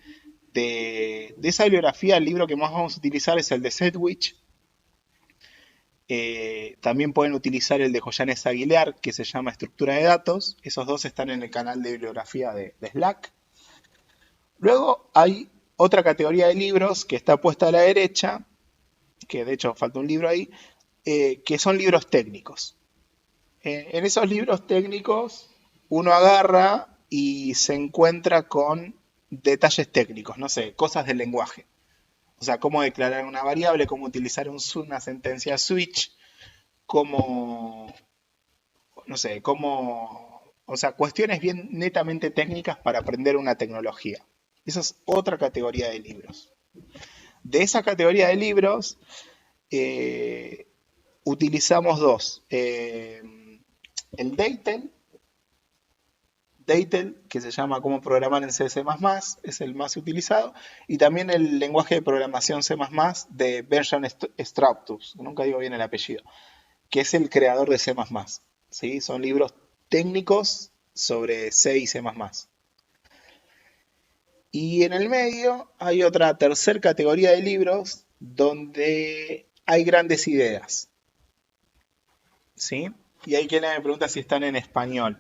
Speaker 1: De esa bibliografía, el libro que más vamos a utilizar es el de Sedgwick. También pueden utilizar el de Joyanes Aguilar, que se llama Estructura de Datos. Esos 2 están en el canal de bibliografía de Slack. Luego hay otra categoría de libros que está puesta a la derecha, que de hecho falta un libro ahí, que son libros técnicos. En esos libros técnicos uno agarra y se encuentra con detalles técnicos, no sé, cosas del lenguaje. O sea, cómo declarar una variable, cómo utilizar una sentencia switch, cómo, no sé, o sea, cuestiones bien netamente técnicas para aprender una tecnología. Esa es otra categoría de libros. De esa categoría de libros, utilizamos 2. El Deitel, que se llama Cómo programar en C++, es el más utilizado, y también el lenguaje de programación C++ de Bertrand Strauss, nunca digo bien el apellido, que es el creador de C++, ¿sí? Son libros técnicos sobre C y C++. Y en el medio hay otra tercera categoría de libros donde hay grandes ideas, ¿sí? Y hay quien me pregunta si están en español.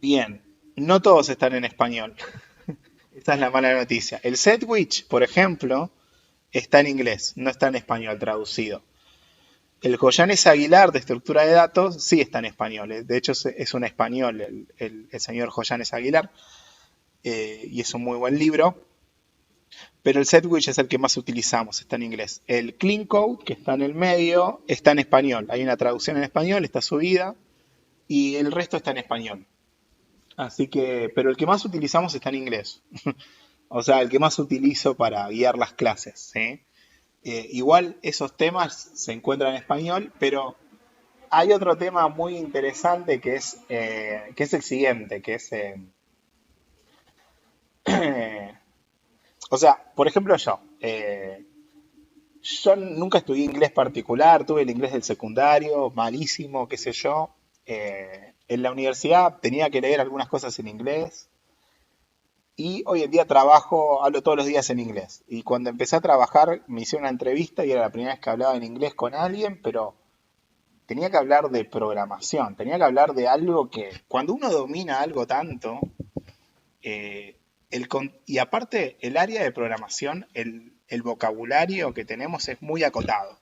Speaker 1: Bien, no todos están en español. Esta es la mala noticia. El Sedgwick, por ejemplo, está en inglés, no está en español traducido. El Joyanes Aguilar de Estructura de Datos sí está en español. De hecho, es un español el señor Joyanes Aguilar. Y es un muy buen libro. Pero el Sedgwick es el que más utilizamos, está en inglés. El Clean Code, que está en el medio, está en español. Hay una traducción en español, está subida. Y el resto está en español. Así que, pero el que más utilizamos está en inglés. O sea, el que más utilizo para guiar las clases, ¿sí? Igual esos temas se encuentran en español, pero hay otro tema muy interesante que es el siguiente, que es... o sea, por ejemplo yo nunca estudié inglés particular, tuve el inglés del secundario, malísimo, qué sé yo. En la universidad tenía que leer algunas cosas en inglés y hoy en día hablo todos los días en inglés. Y cuando empecé a trabajar me hice una entrevista y era la primera vez que hablaba en inglés con alguien, pero tenía que hablar de programación, tenía que hablar de algo que cuando uno domina algo tanto, y aparte el área de programación, el vocabulario que tenemos es muy acotado.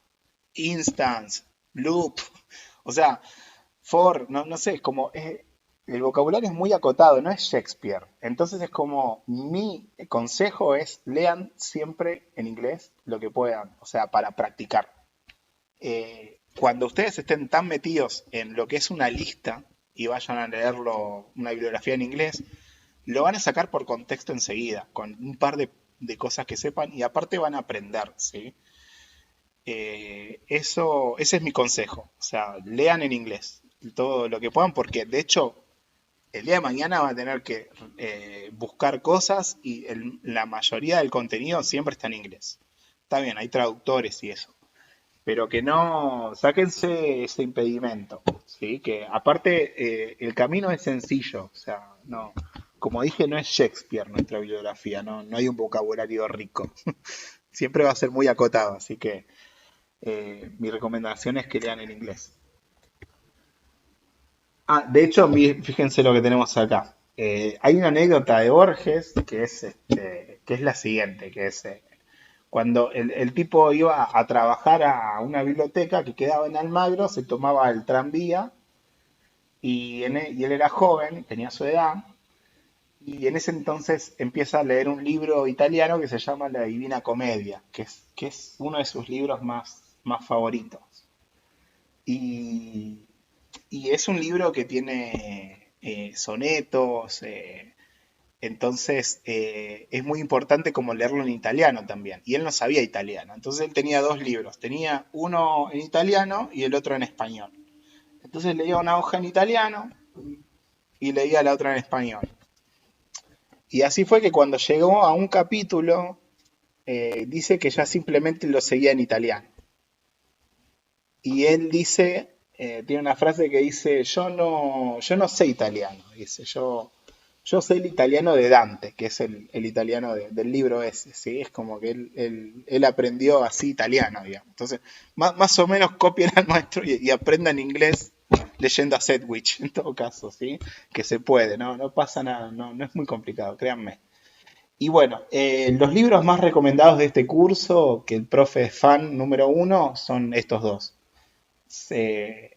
Speaker 1: instance, loop, o sea, for, no, no sé, es como, el vocabulario es muy acotado, no es Shakespeare. Entonces es como, mi consejo es, lean siempre en inglés lo que puedan, o sea, para practicar. Cuando ustedes estén tan metidos en lo que es una lista y vayan a leerlo, una bibliografía en inglés, lo van a sacar por contexto enseguida, con un par de cosas que sepan y aparte van a aprender, ¿sí? Ese es mi consejo, o sea, lean en inglés todo lo que puedan porque de hecho el día de mañana van a tener que buscar cosas y la mayoría del contenido siempre está en inglés. Está bien, hay traductores y eso, pero que no, sáquense ese impedimento, ¿sí? Que aparte el camino es sencillo, o sea, no, como dije, no es Shakespeare nuestra bibliografía, no hay un vocabulario rico, siempre va a ser muy acotado, así que mi recomendación es que lean en inglés. Ah, de hecho, fíjense lo que tenemos acá. Hay una anécdota de Borges que es la siguiente, que es cuando el tipo iba a trabajar a una biblioteca que quedaba en Almagro, se tomaba el tranvía y él era joven, tenía su edad, y en ese entonces empieza a leer un libro italiano que se llama La Divina Comedia, que es uno de sus libros más favoritos. Y, y es un libro que tiene sonetos, entonces es muy importante como leerlo en italiano también. Y él no sabía italiano, entonces él tenía dos libros, tenía uno en italiano y el otro en español. Entonces leía una hoja en italiano y leía la otra en español. Y así fue que cuando llegó a un capítulo, dice que ya simplemente lo seguía en italiano. Y él dice, tiene una frase que dice, yo no sé italiano, dice, yo sé el italiano de Dante, que es el italiano del libro ese, ¿sí? Es como que él aprendió así italiano, digamos. Entonces, más o menos copien al maestro y aprendan inglés leyendo a Sedgwick, en todo caso, ¿sí? Que se puede, no pasa nada, no es muy complicado, créanme. Y bueno, los libros más recomendados de este curso, que el profe es fan número uno, son estos dos. Eh,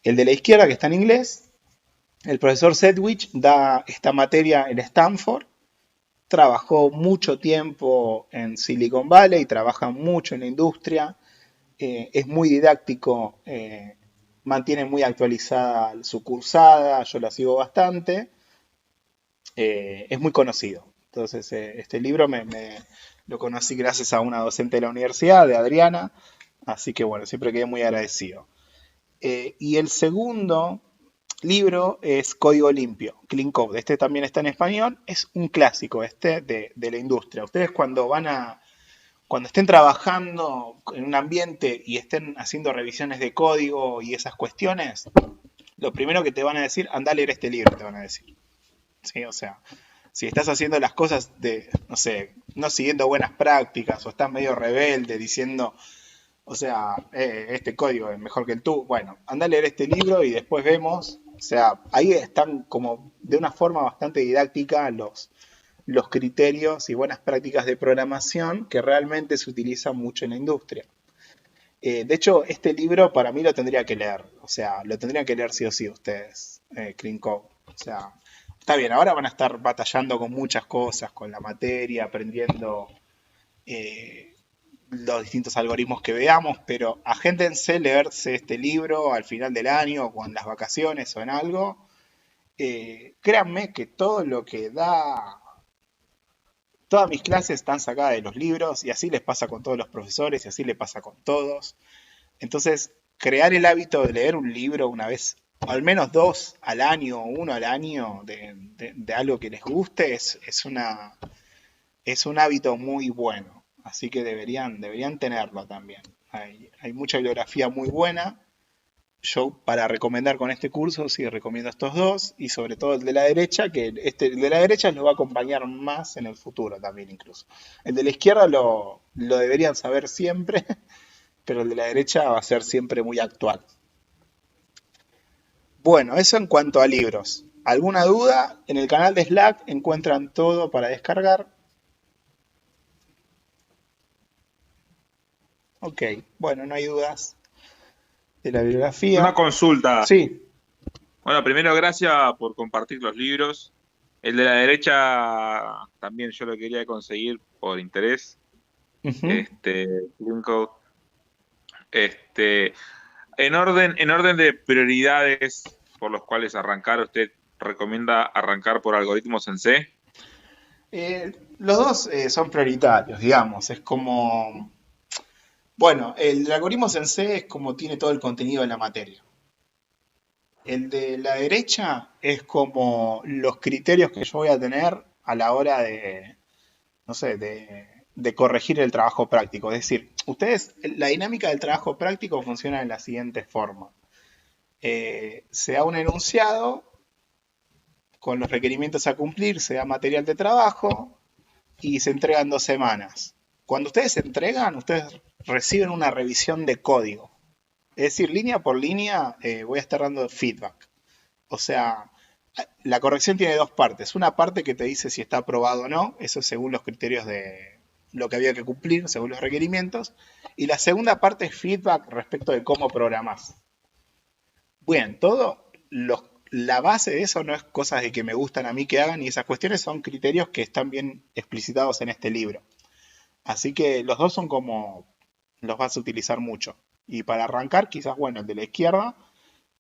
Speaker 1: el de la izquierda, que está en inglés, el profesor Sedgwick da esta materia en Stanford, trabajó mucho tiempo en Silicon Valley, trabaja mucho en la industria, es muy didáctico, mantiene muy actualizada su cursada, yo la sigo bastante, es muy conocido. Entonces, este libro lo conocí gracias a una docente de la universidad, de Adriana, así que bueno, siempre quedé muy agradecido. Y el segundo libro es Código Limpio, Clean Code. Este también está en español, es un clásico de la industria. Ustedes cuando estén trabajando en un ambiente y estén haciendo revisiones de código y esas cuestiones, lo primero que te van a decir, anda a leer este libro, te van a decir. ¿Sí? O sea, si estás haciendo las cosas no sé, no siguiendo buenas prácticas o estás medio rebelde diciendo, o sea, este código es mejor que el tú, bueno, anda a leer este libro y después vemos, o sea, ahí están como de una forma bastante didáctica los criterios y buenas prácticas de programación que realmente se utilizan mucho en la industria. De hecho, este libro para mí lo tendría que leer, o sea, lo tendrían que leer sí o sí ustedes, Clean Code. O sea, está bien, ahora van a estar batallando con muchas cosas, con la materia, aprendiendo los distintos algoritmos que veamos, pero agéndense leerse este libro al final del año o en las vacaciones o en algo. Créanme que todo lo que da, todas mis clases están sacadas de los libros y así les pasa con todos los profesores y así les pasa con todos. Entonces, crear el hábito de leer un libro una vez, o al menos dos al año o uno al año de algo que les guste, es un hábito muy bueno. Así que deberían tenerlo también. Hay mucha bibliografía muy buena. Yo para recomendar con este curso sí recomiendo estos dos y sobre todo el de la derecha, que el de la derecha los va a acompañar más en el futuro también incluso. El de la izquierda lo deberían saber siempre, pero el de la derecha va a ser siempre muy actual. Bueno, eso en cuanto a libros. ¿Alguna duda? En el canal de Slack encuentran todo para descargar. Ok, bueno, no hay dudas de la
Speaker 6: Una
Speaker 1: bibliografía.
Speaker 6: consulta.
Speaker 1: Sí.
Speaker 6: Bueno, primero, gracias por compartir los libros. El de la derecha también yo lo quería conseguir por interés.
Speaker 1: Ujú.
Speaker 6: Clean Code. Este, en orden de prioridades por los cuales arrancar, ¿usted recomienda arrancar por algoritmos en C?
Speaker 1: Los dos son prioritarios, digamos. Es como, bueno, el algoritmo Sensei es como tiene todo el contenido de la materia. El de la derecha es como los criterios que yo voy a tener a la hora de, no sé, de corregir el trabajo práctico. Es decir, ustedes, la dinámica del trabajo práctico funciona de la siguiente forma. Se da un enunciado con los requerimientos a cumplir, se da material de trabajo y se entrega en 2 semanas. Cuando ustedes se entregan, ustedes reciben una revisión de código. Es decir, línea por línea voy a estar dando feedback. O sea, la corrección tiene dos partes. Una parte que te dice si está aprobado o no, eso es según los criterios de lo que había que cumplir, según los requerimientos. Y la segunda parte es feedback respecto de cómo programás. Bien, la base de eso no es cosas de que me gustan a mí que hagan, y esas cuestiones son criterios que están bien explicitados en este libro. Así que los dos son como los vas a utilizar mucho. Y para arrancar, quizás, bueno, el de la izquierda,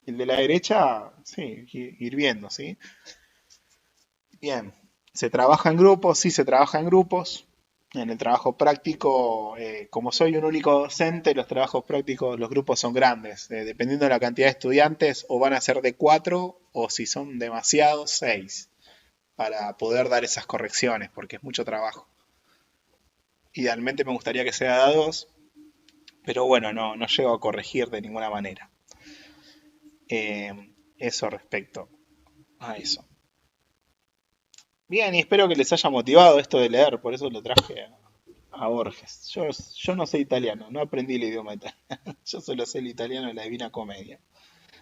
Speaker 1: el de la derecha, sí, ir viendo, ¿sí? Bien, ¿se trabaja en grupos? Sí, se trabaja en grupos. En el trabajo práctico, como soy un único docente, los trabajos prácticos, los grupos son grandes. Dependiendo de la cantidad de estudiantes, o van a ser de 4, o si son demasiados, 6, para poder dar esas correcciones, porque es mucho trabajo. Idealmente me gustaría que sea de 2, pero bueno, no llego a corregir de ninguna manera. Eso respecto a eso. Bien, y espero que les haya motivado esto de leer, por eso lo traje a Borges. Yo no sé italiano, no aprendí el idioma italiano. Yo solo sé el italiano de la Divina Comedia.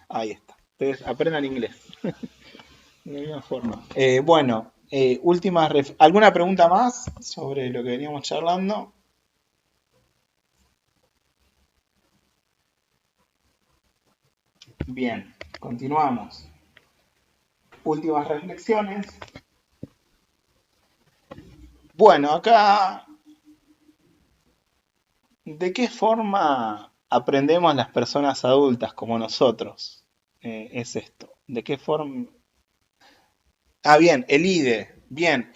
Speaker 1: Ahí está. Ustedes aprendan inglés. De la misma forma. Bueno, ¿alguna pregunta más sobre lo que veníamos charlando? Bien, continuamos. Últimas reflexiones. Bueno, acá, ¿de qué forma aprendemos las personas adultas como nosotros? Es esto. ¿De qué forma? Ah, bien, el IDE. Bien.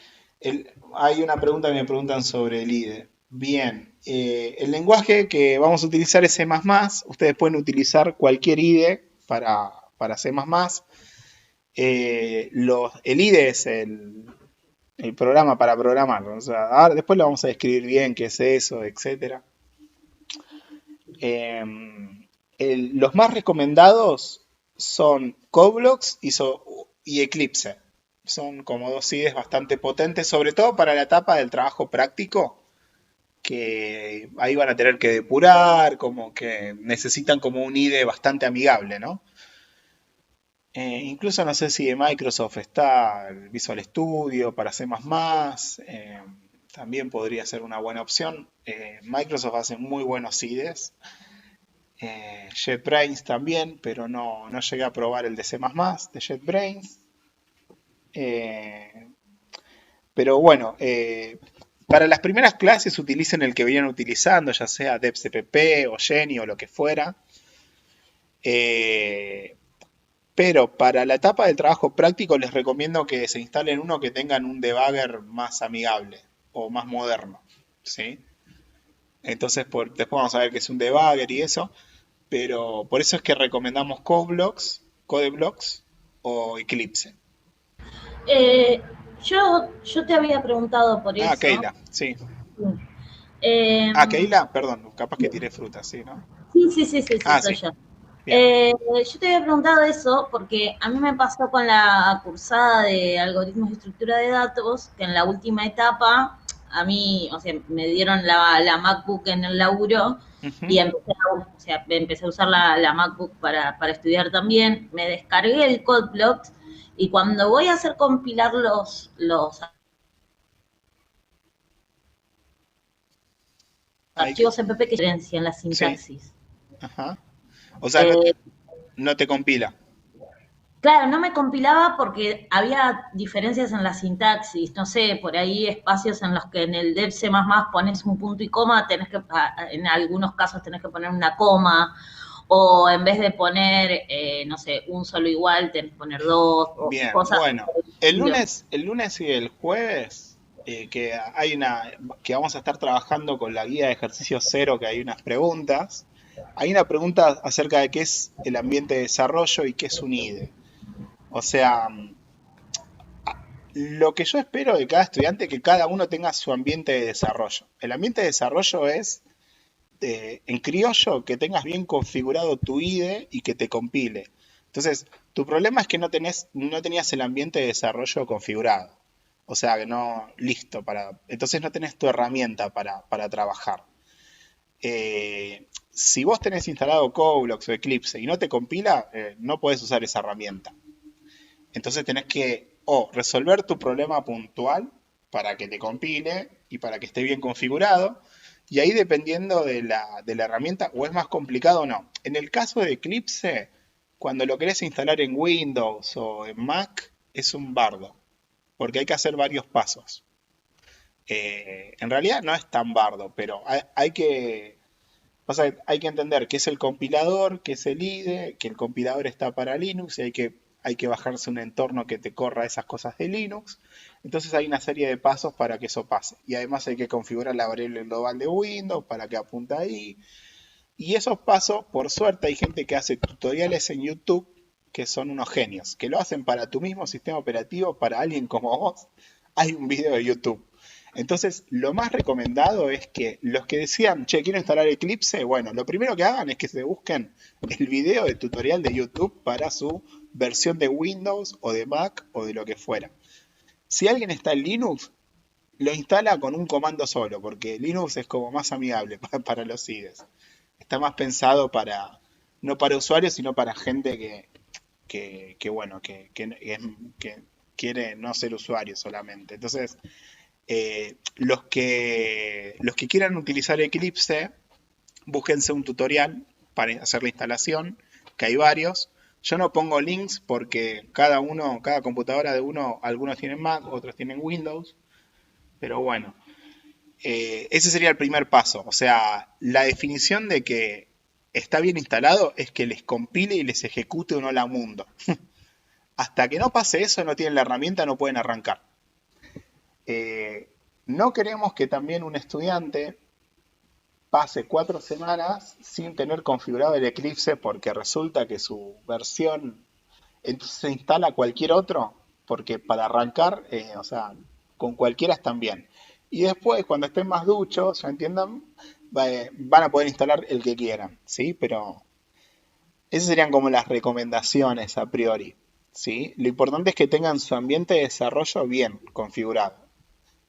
Speaker 1: Hay una pregunta que me preguntan sobre el IDE. Bien. El lenguaje que vamos a utilizar es C++. Ustedes pueden utilizar cualquier IDE para C++. El IDE es el programa para programar. O sea, ahora, después lo vamos a describir bien qué es eso, etc. Los más recomendados son Coblox y Eclipse. Son como dos IDEs bastante potentes, sobre todo para la etapa del trabajo práctico, que ahí van a tener que depurar, como que necesitan como un IDE bastante amigable, ¿no? Incluso no sé si de Microsoft está el Visual Studio para C++, también podría ser una buena opción. Microsoft hace muy buenos IDEs. JetBrains también, pero no llegué a probar el de C++ de JetBrains. Pero bueno, para las primeras clases utilicen el que venían utilizando, ya sea DebCpp o Jenny o lo que fuera. Pero para la etapa del trabajo práctico les recomiendo que se instalen uno que tengan un debugger más amigable o más moderno, ¿sí? Entonces después vamos a ver qué es un debugger y eso, pero por eso es que recomendamos Codeblox o Eclipse.
Speaker 3: Yo te había preguntado por eso.
Speaker 1: Keila, sí.
Speaker 3: Eh,
Speaker 1: Keila, perdón, capaz que tiré fruta, sí, ¿no?
Speaker 3: Sí, soy
Speaker 1: sí.
Speaker 3: yo.
Speaker 1: Bien.
Speaker 3: Yo te había preguntado eso porque a mí me pasó con la cursada de algoritmos de estructura de datos, que en la última etapa, a mí, o sea, me dieron la MacBook en el laburo y empecé a usar la MacBook para estudiar también. Me descargué el CodeBlock y cuando voy a hacer compilar los archivos CPP que diferencian la
Speaker 1: Sí,
Speaker 3: sintaxis.
Speaker 1: ajá. O sea,
Speaker 3: Eh,
Speaker 1: no te compila.
Speaker 3: Claro, no me compilaba porque había diferencias en la sintaxis, no sé, por ahí espacios en los que en el dev C++ pones un punto y coma, en algunos casos tenés que poner una coma, o en vez de poner, no sé, un solo igual, tenés que poner dos, o
Speaker 1: Bien,
Speaker 3: cosas
Speaker 1: bueno,
Speaker 3: por el
Speaker 1: el
Speaker 3: estilo.
Speaker 1: lunes y el jueves, que vamos a estar trabajando con la guía de ejercicio cero, que hay unas preguntas. Hay una pregunta acerca de qué es el ambiente de desarrollo y qué es un IDE. O sea, lo que yo espero de cada estudiante es que cada uno tenga su ambiente de desarrollo. El ambiente de desarrollo es, en criollo, que tengas bien configurado tu IDE y que te compile. Entonces, tu problema es que no tenías el ambiente de desarrollo configurado. O sea, que no, listo, entonces no tenés tu herramienta para trabajar. Si vos tenés instalado Coblox o Eclipse y no te compila, no podés usar esa herramienta. Entonces tenés que o resolver tu problema puntual para que te compile y para que esté bien configurado. Y ahí dependiendo de la herramienta, o es más complicado o no. En el caso de Eclipse, cuando lo querés instalar en Windows o en Mac, es un bardo, porque hay que hacer varios pasos. En realidad no es tan bardo, pero hay que entender qué es el compilador, qué es el IDE, que el compilador está para Linux y hay que bajarse un entorno que te corra esas cosas de Linux. Entonces hay una serie de pasos para que eso pase. Y además hay que configurar la variable global de Windows para que apunte ahí. Y esos pasos, por suerte, hay gente que hace tutoriales en YouTube que son unos genios, que lo hacen para tu mismo sistema operativo, para alguien como vos. Hay un video de YouTube. Entonces, lo más recomendado es que los que decían, che, quiero instalar Eclipse, bueno, lo primero que hagan es que se busquen el video de tutorial de YouTube para su versión de Windows o de Mac o de lo que fuera. Si alguien está en Linux, lo instala con un comando solo, porque Linux es como más amigable para los IDEs. Está más pensado no para usuarios, sino para gente bueno, que quiere no ser usuario solamente. Entonces, los que quieran utilizar Eclipse, búsquense un tutorial para hacer la instalación, que hay varios. Yo no pongo links porque cada computadora de uno, algunos tienen Mac, otros tienen Windows, pero bueno, ese sería el primer paso. O sea, la definición de que está bien instalado es que les compile y les ejecute un hola mundo. Hasta que no pase eso, no tienen la herramienta, no pueden arrancar. No queremos que también un estudiante pase 4 semanas sin tener configurado el Eclipse porque resulta que su versión entonces se instala cualquier otro, porque para arrancar, o sea, con cualquiera están bien. Y después, cuando estén más duchos, ya entiendan, van a poder instalar el que quieran, ¿sí? Pero esas serían como las recomendaciones a priori, ¿sí? Lo importante es que tengan su ambiente de desarrollo bien configurado.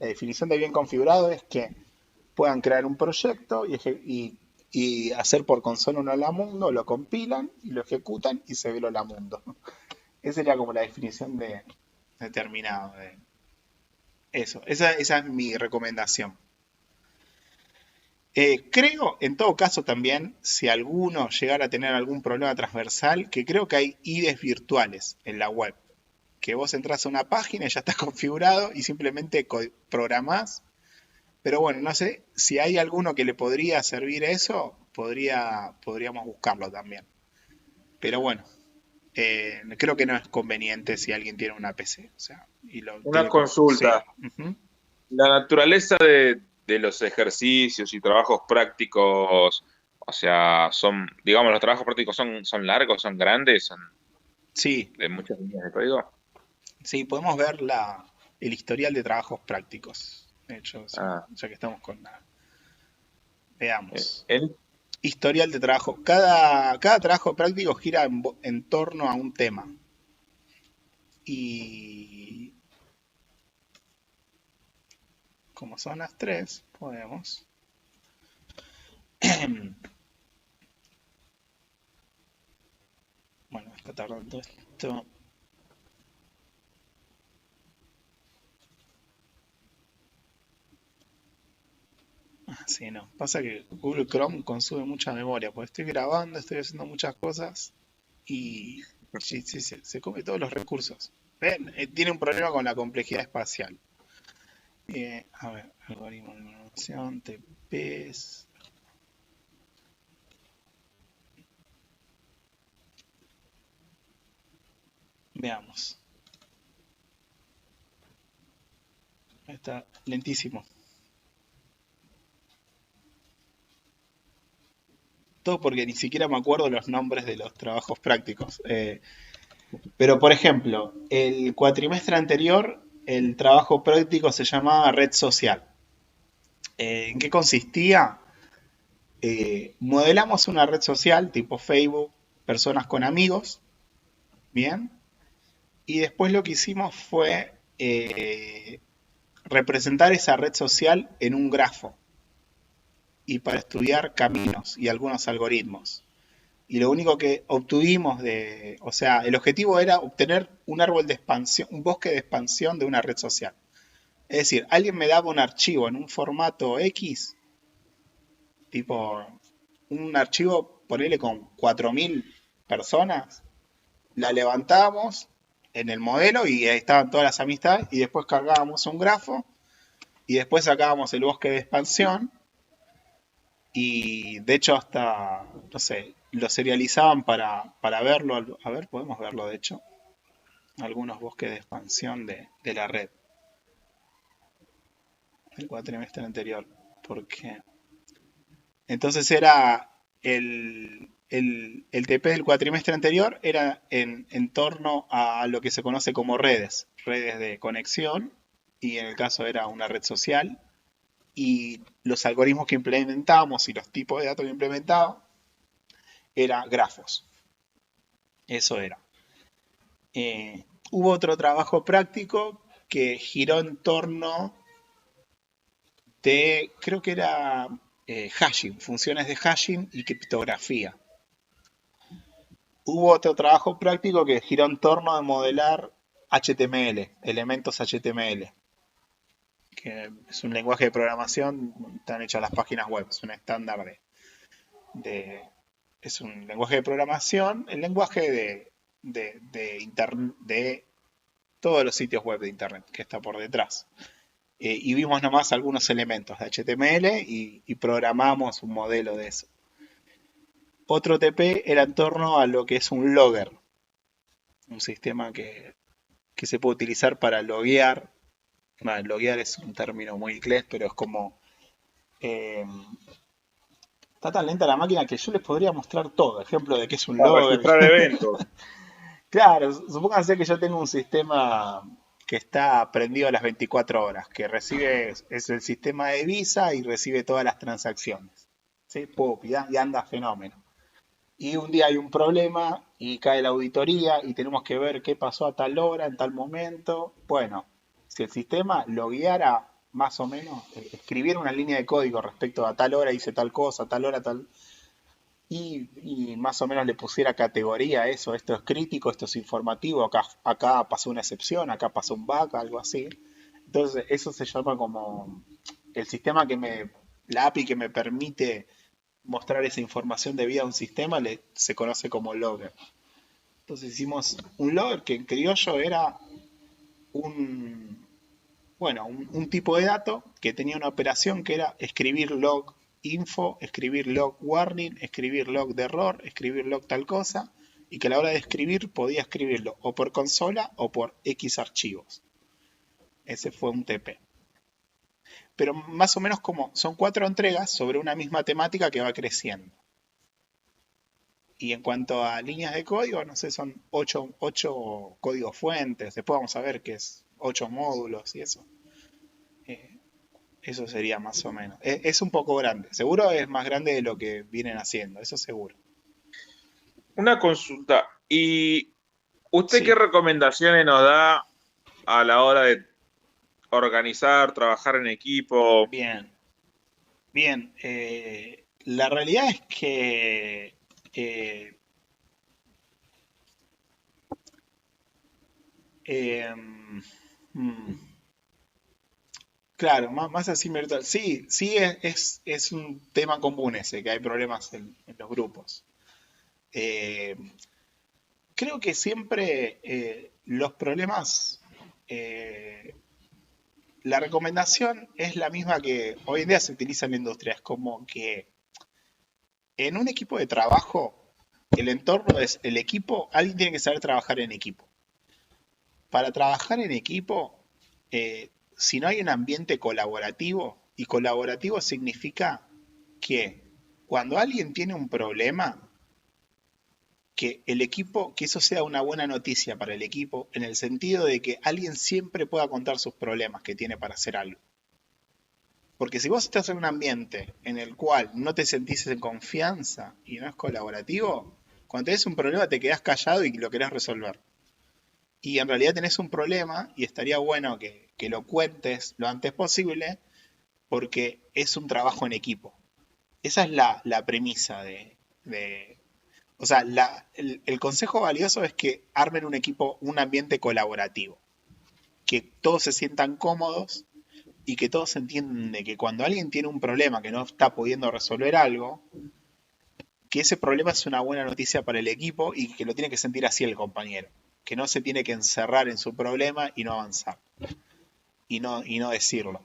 Speaker 1: La definición de bien configurado es que puedan crear un proyecto y hacer por consola un hola mundo, lo compilan y lo ejecutan y se ve el hola mundo. Esa sería como la definición de determinado. Eso, esa es mi recomendación. Creo, en todo caso también, si alguno llegara a tener algún problema transversal, que creo que hay IDEs virtuales en la web. Que vos entras a una página y ya está configurado y simplemente programás. Pero bueno, no sé, si hay alguno que le podría servir eso, podríamos buscarlo también. Pero bueno, creo que no es conveniente si alguien tiene una PC. O sea,
Speaker 6: Una consulta.
Speaker 1: Sí. Uh-huh.
Speaker 6: La naturaleza de los ejercicios y trabajos prácticos, o sea, digamos, los trabajos prácticos son largos, son grandes, son
Speaker 1: Sí,
Speaker 6: de muchas líneas de código.
Speaker 1: sí, podemos ver el historial de trabajos prácticos. De hecho, sí, ya que estamos con nada. Veamos. Historial de trabajo. Cada trabajo práctico gira en torno a un tema. Y como son las 3, podemos. Bueno, está tardando esto. Sí, no. Pasa que Google Chrome consume mucha memoria, porque estoy grabando, estoy haciendo muchas cosas y sí, sí, se come todos los recursos. Ven, tiene un problema con la complejidad espacial. A ver, algoritmo de información, TPs. Veamos. Está lentísimo. Todo porque ni siquiera me acuerdo los nombres de los trabajos prácticos. Pero, por ejemplo, el cuatrimestre anterior, el trabajo práctico se llamaba red social. ¿En qué consistía? Modelamos una red social tipo Facebook, personas con amigos, ¿bien? Y después lo que hicimos fue representar esa red social en un grafo y para estudiar caminos y algunos algoritmos. Y lo único que obtuvimos o sea, el objetivo era obtener un árbol de expansión, un bosque de expansión de una red social. Es decir, alguien me daba un archivo en un formato X, tipo un archivo, ponele con 4000 personas, la levantábamos en el modelo y ahí estaban todas las amistades y después cargábamos un grafo y después sacábamos el bosque de expansión y de hecho hasta, no sé, lo serializaban para verlo. A ver, podemos verlo de hecho. Algunos bosques de expansión de la red del cuatrimestre anterior. Porque entonces era el TP del cuatrimestre anterior era en torno a lo que se conoce como redes de conexión, y en el caso era una red social, y los algoritmos que implementábamos y los tipos de datos que implementábamos eran grafos. Eso era. Hubo otro trabajo práctico que giró en torno de, creo que era hashing, funciones de hashing y criptografía. Hubo otro trabajo práctico que giró en torno a modelar HTML, elementos HTML, que es un lenguaje de programación, están hechas las páginas web, es un estándar es un lenguaje de programación, el lenguaje de todos los sitios web de internet que está por detrás. Y vimos nomás algunos elementos de HTML y programamos un modelo de eso. Otro TP era en torno a lo que es un logger, un sistema que se puede utilizar para loguear. Bueno, loguear es un término muy inglés, pero es como... eh, está tan lenta la máquina que yo les podría mostrar todo. Ejemplo de qué es un
Speaker 6: Para
Speaker 1: logger.
Speaker 6: registrar eventos.
Speaker 1: Claro, supónganse que yo tengo un sistema que está prendido a las 24 horas, que recibe, es el sistema de Visa y recibe todas las transacciones. ¿Sí? Pum, y anda fenómeno. Y un día hay un problema y cae la auditoría y tenemos que ver qué pasó a tal hora, en tal momento. Bueno, si el sistema lo guiara más o menos, escribiera una línea de código respecto a tal hora hice tal cosa, tal hora tal, y más o menos le pusiera categoría a eso, esto es crítico, esto es informativo, acá pasó una excepción, acá pasó un bug, algo así. Entonces eso se llama como el sistema la API que me permite mostrar esa información debida a un sistema se conoce como logger. Entonces hicimos un logger que en criollo era un, bueno, un tipo de dato que tenía una operación que era escribir log info, escribir log warning, escribir log de error, escribir log tal cosa, y que a la hora de escribir podía escribirlo o por consola o por X archivos. Ese fue un TP. Pero más o menos como son 4 entregas sobre una misma temática que va creciendo. Y en cuanto a líneas de código, no sé, son 8 códigos fuentes. Después vamos a ver qué es 8 módulos y eso. Eh, Eso sería más o menos. Es un poco grande. Seguro es más grande de lo que vienen haciendo, eso seguro.
Speaker 6: Una consulta. ¿Y usted qué
Speaker 1: Sí,
Speaker 6: recomendaciones nos da a la hora de organizar, trabajar en equipo?
Speaker 1: bien. Bien. La realidad es que eh, eh, mm, Claro, más así virtual. Sí, sí es un tema común ese, que hay problemas en los grupos. Eh, Creo que siempre los problemas, eh, la recomendación es la misma que hoy en día se utiliza en la industria. Es como que en un equipo de trabajo, el entorno es el equipo, alguien tiene que saber trabajar en equipo. Para trabajar en equipo, si no hay un ambiente colaborativo, y colaborativo significa que cuando alguien tiene un problema, que el equipo, que eso sea una buena noticia para el equipo, en el sentido de que alguien siempre pueda contar sus problemas que tiene para hacer algo. Porque si vos estás en un ambiente en el cual no te sentís en confianza y no es colaborativo, cuando tenés un problema te quedás callado y lo querés resolver. Y en realidad tenés un problema y estaría bueno que lo cuentes lo antes posible porque es un trabajo en equipo. Esa es la premisa de, o sea, el consejo valioso es que armen un equipo, un ambiente colaborativo, que todos se sientan cómodos y que todos entiendan de que cuando alguien tiene un problema que no está pudiendo resolver algo, que ese problema es una buena noticia para el equipo y que lo tiene que sentir así el compañero, que no se tiene que encerrar en su problema y no avanzar y no decirlo.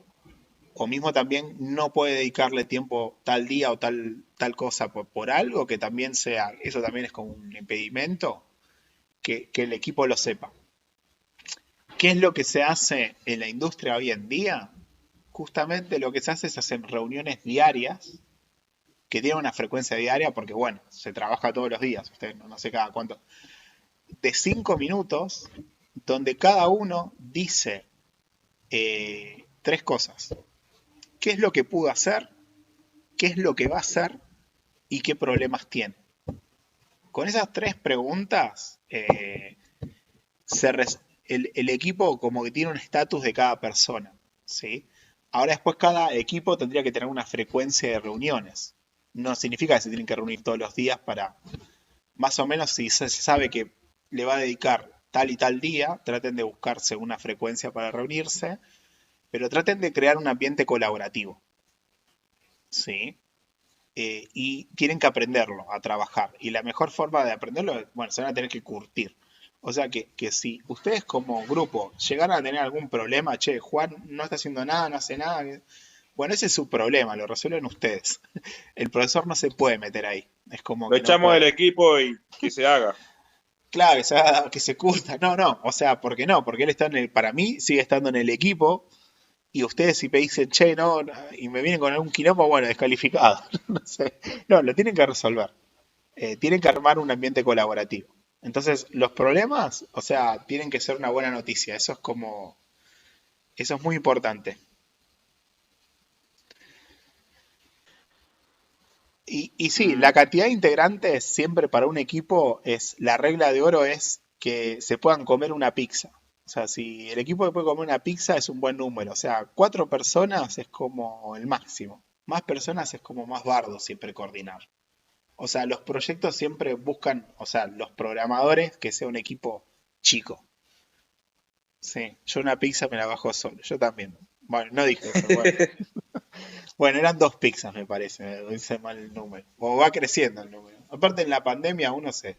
Speaker 1: O mismo también no puede dedicarle tiempo tal día o tal cosa por algo que también sea, eso también es como un impedimento, que el equipo lo sepa. ¿Qué es lo que se hace en la industria hoy en día? Justamente lo que se hace es hacer reuniones diarias, que tienen una frecuencia diaria, porque bueno, se trabaja todos los días, usted no sé cada cuánto, de 5 minutos, donde cada uno dice 3 cosas. ¿Qué es lo que pudo hacer? ¿Qué es lo que va a hacer? ¿Y qué problemas tiene? Con esas 3 preguntas, el equipo como que tiene un estatus de cada persona, ¿sí? Ahora después cada equipo tendría que tener una frecuencia de reuniones. No significa que se tienen que reunir todos los días para, más o menos si se sabe que le va a dedicar tal y tal día, traten de buscarse una frecuencia para reunirse, pero traten de crear un ambiente colaborativo, ¿sí? Y tienen que aprenderlo, a trabajar. Y la mejor forma de aprenderlo, bueno, se van a tener que curtir. O sea que si ustedes como grupo llegaran a tener algún problema, che, Juan no está haciendo nada, no hace nada, bueno, ese es su problema, lo resuelven ustedes. El profesor no se puede meter ahí. Es como
Speaker 6: Lo
Speaker 1: que no
Speaker 6: echamos del
Speaker 1: puede.
Speaker 6: equipo y que se haga.
Speaker 1: Claro, que se curta. No, no. O sea, ¿por qué no? Porque él está para mí sigue estando en el equipo. Y ustedes si me dicen, che, no, y me vienen con algún quilombo, bueno, descalificado. No sé. No, lo tienen que resolver. Tienen que armar un ambiente colaborativo. Entonces, los problemas, o sea, tienen que ser una buena noticia. Eso es muy importante. Y sí, la cantidad de integrantes siempre para un equipo es, la regla de oro es que se puedan comer una pizza. O sea, si el equipo puede comer una pizza es un buen número. O sea, 4 personas es como el máximo. Más personas es como más bardo siempre coordinar. O sea, los proyectos siempre buscan, o sea, los programadores que sea un equipo chico. Sí, yo una pizza me la bajo solo. Yo también. Bueno, no dije eso. Bueno, bueno, eran 2 pizzas, me parece. Me hice mal el número. O va creciendo el número. Aparte, en la pandemia uno se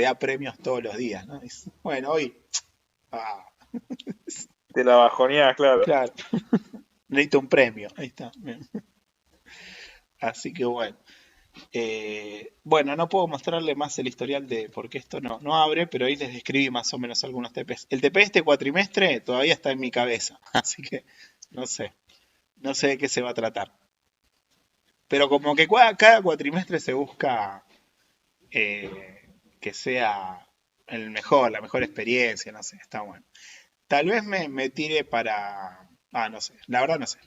Speaker 1: da premios todos los días, ¿no? Bueno, hoy. Ah,
Speaker 6: Te la bajoneás, claro.
Speaker 1: claro. Necesito un premio. Ahí está. Bien. Así que bueno. Bueno, no puedo mostrarle más el historial porque esto no abre, pero ahí les describí más o menos algunos TPs. El TP este cuatrimestre todavía está en mi cabeza, así que no sé. No sé de qué se va a tratar. Pero como que cada cuatrimestre se busca que sea el mejor, la mejor experiencia, no sé, está bueno. Tal vez me tire para... Ah, no sé, la verdad no sé.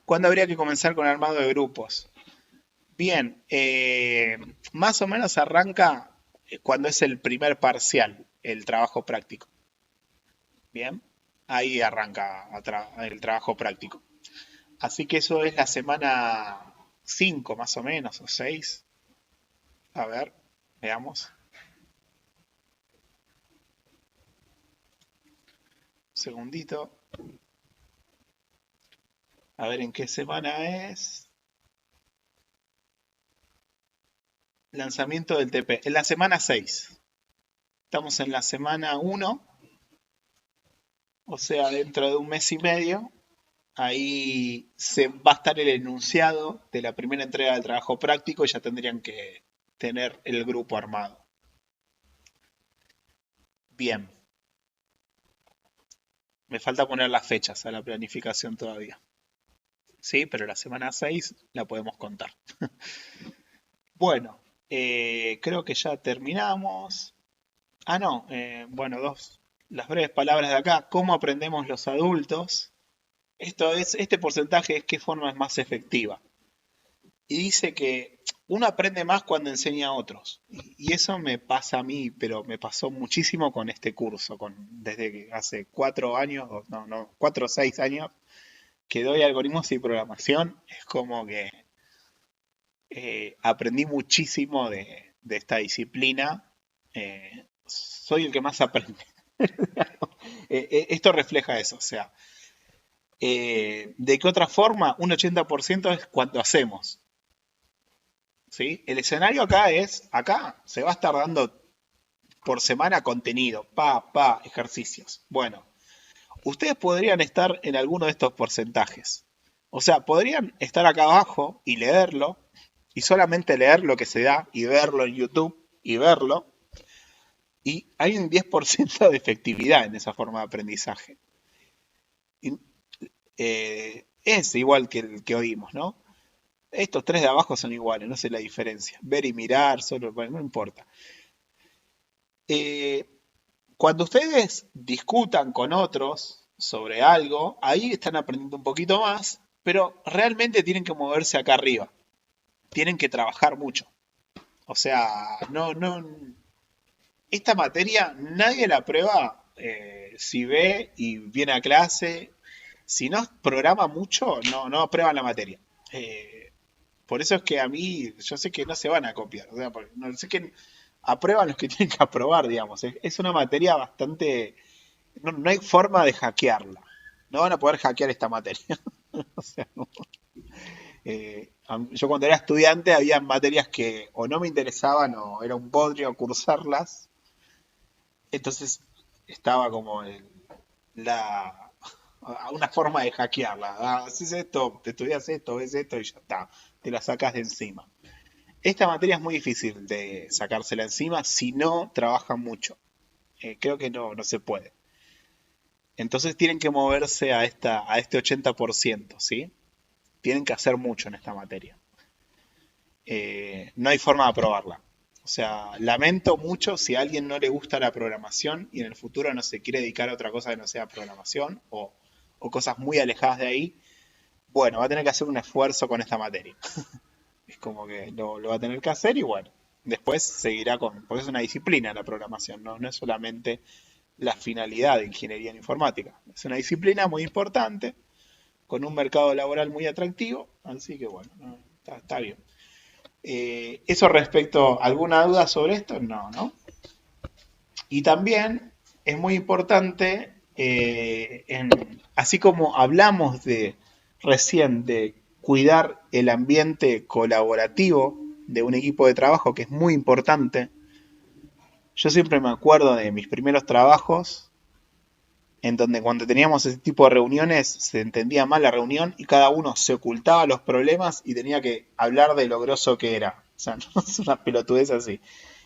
Speaker 1: ¿Cuándo habría que comenzar con armado de grupos? Bien, más o menos arranca cuando es el primer parcial, el trabajo práctico. Bien, ahí arranca el trabajo práctico. Así que eso es la semana 5 más o menos, o 6. A ver, veamos. segundito. A ver en qué semana es. Lanzamiento del TP. En la semana 6. Estamos en la semana 1. O sea, dentro de un mes y medio. Ahí va a estar el enunciado de la primera entrega del trabajo práctico y ya tendrían que tener el grupo armado. Bien. Me falta poner las fechas a la planificación todavía. Sí, pero la semana 6 la podemos contar. Bueno, creo que ya terminamos. No, bueno, las breves palabras de acá. ¿Cómo aprendemos los adultos? Este porcentaje es qué forma es más efectiva. Y dice que uno aprende más cuando enseña a otros. Y eso me pasa a mí, pero me pasó muchísimo con este curso. Desde que hace 4 años, 4 o 6 años, que doy algoritmos y programación. Es como que aprendí muchísimo de esta disciplina. Soy el que más aprende. Esto refleja eso, o sea, ¿de qué otra forma? Un 80% es cuando hacemos, ¿sí? El escenario acá se va a estar dando por semana contenido, ejercicios. Bueno, ustedes podrían estar en alguno de estos porcentajes. O sea, podrían estar acá abajo y leerlo, y solamente leer lo que se da, y verlo en YouTube, y verlo. Y hay un 10% de efectividad en esa forma de aprendizaje. Es igual que el que oímos, ¿no? Estos 3 de abajo son iguales, no sé la diferencia. Ver y mirar, bueno, no importa. Cuando ustedes discutan con otros sobre algo, ahí están aprendiendo un poquito más, pero realmente tienen que moverse acá arriba. Tienen que trabajar mucho. O sea, esta materia nadie la aprueba si ve y viene a clase. Si no programa mucho, no aprueban la materia. Por eso es que a mí, yo sé que no se van a copiar. O sea, no sé que aprueban los que tienen que aprobar, digamos. Es una materia bastante... No hay forma de hackearla. No van a poder hackear esta materia. O sea, no. Yo cuando era estudiante había materias que o no me interesaban o era un bodrio cursarlas. Entonces estaba como una forma de hackearla. Haces esto, te estudias esto, ves esto y ya está. Te la sacas de encima. Esta materia es muy difícil de sacársela encima si no trabajan mucho. Creo que no se puede. Entonces tienen que moverse a este 80%, ¿sí? Tienen que hacer mucho en esta materia. No hay forma de aprobarla. O sea, lamento mucho si a alguien no le gusta la programación y en el futuro no se quiere dedicar a otra cosa que no sea programación o cosas muy alejadas de ahí. Bueno, va a tener que hacer un esfuerzo con esta materia. Es como que lo va a tener que hacer y bueno, después seguirá porque es una disciplina la programación, no es solamente la finalidad de ingeniería en informática. Es una disciplina muy importante, con un mercado laboral muy atractivo, así que bueno, está bien. Eso respecto, ¿alguna duda sobre esto? No. Y también es muy importante, así como hablamos recién de cuidar el ambiente colaborativo de un equipo de trabajo, que es muy importante. Yo siempre me acuerdo de mis primeros trabajos, en donde cuando teníamos ese tipo de reuniones se entendía mal la reunión y cada uno se ocultaba los problemas y tenía que hablar de lo grosso que era. O sea, no es una pelotudez así.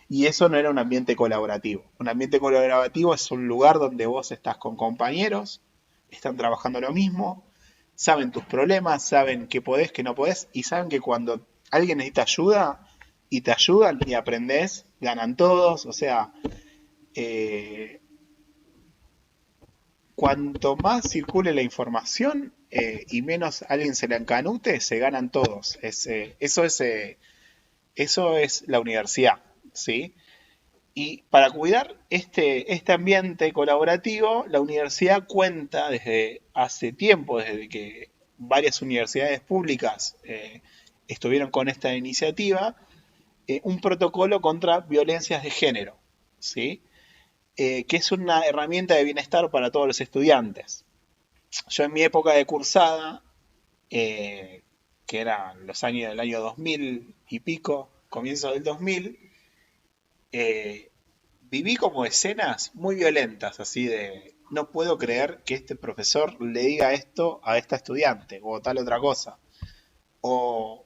Speaker 1: Y eso no era un ambiente colaborativo. Un ambiente colaborativo es un lugar donde vos estás con compañeros, están trabajando lo mismo, saben tus problemas, saben qué podés, qué no podés, y saben que cuando alguien necesita ayuda y te ayudan y aprendés, ganan todos. O sea, cuanto más circule la información y menos alguien se la encanute, se ganan todos. Eso es la universidad, ¿sí? Y para cuidar este ambiente colaborativo, la universidad cuenta desde hace tiempo, desde que varias universidades públicas estuvieron con esta iniciativa, un protocolo contra violencias de género, ¿sí? que es una herramienta de bienestar para todos los estudiantes. Yo en mi época de cursada, que eran los años del año 2000 y pico, comienzo del 2000, eh, viví como escenas muy violentas, así de, no puedo creer que este profesor le diga esto a esta estudiante, o tal otra cosa, o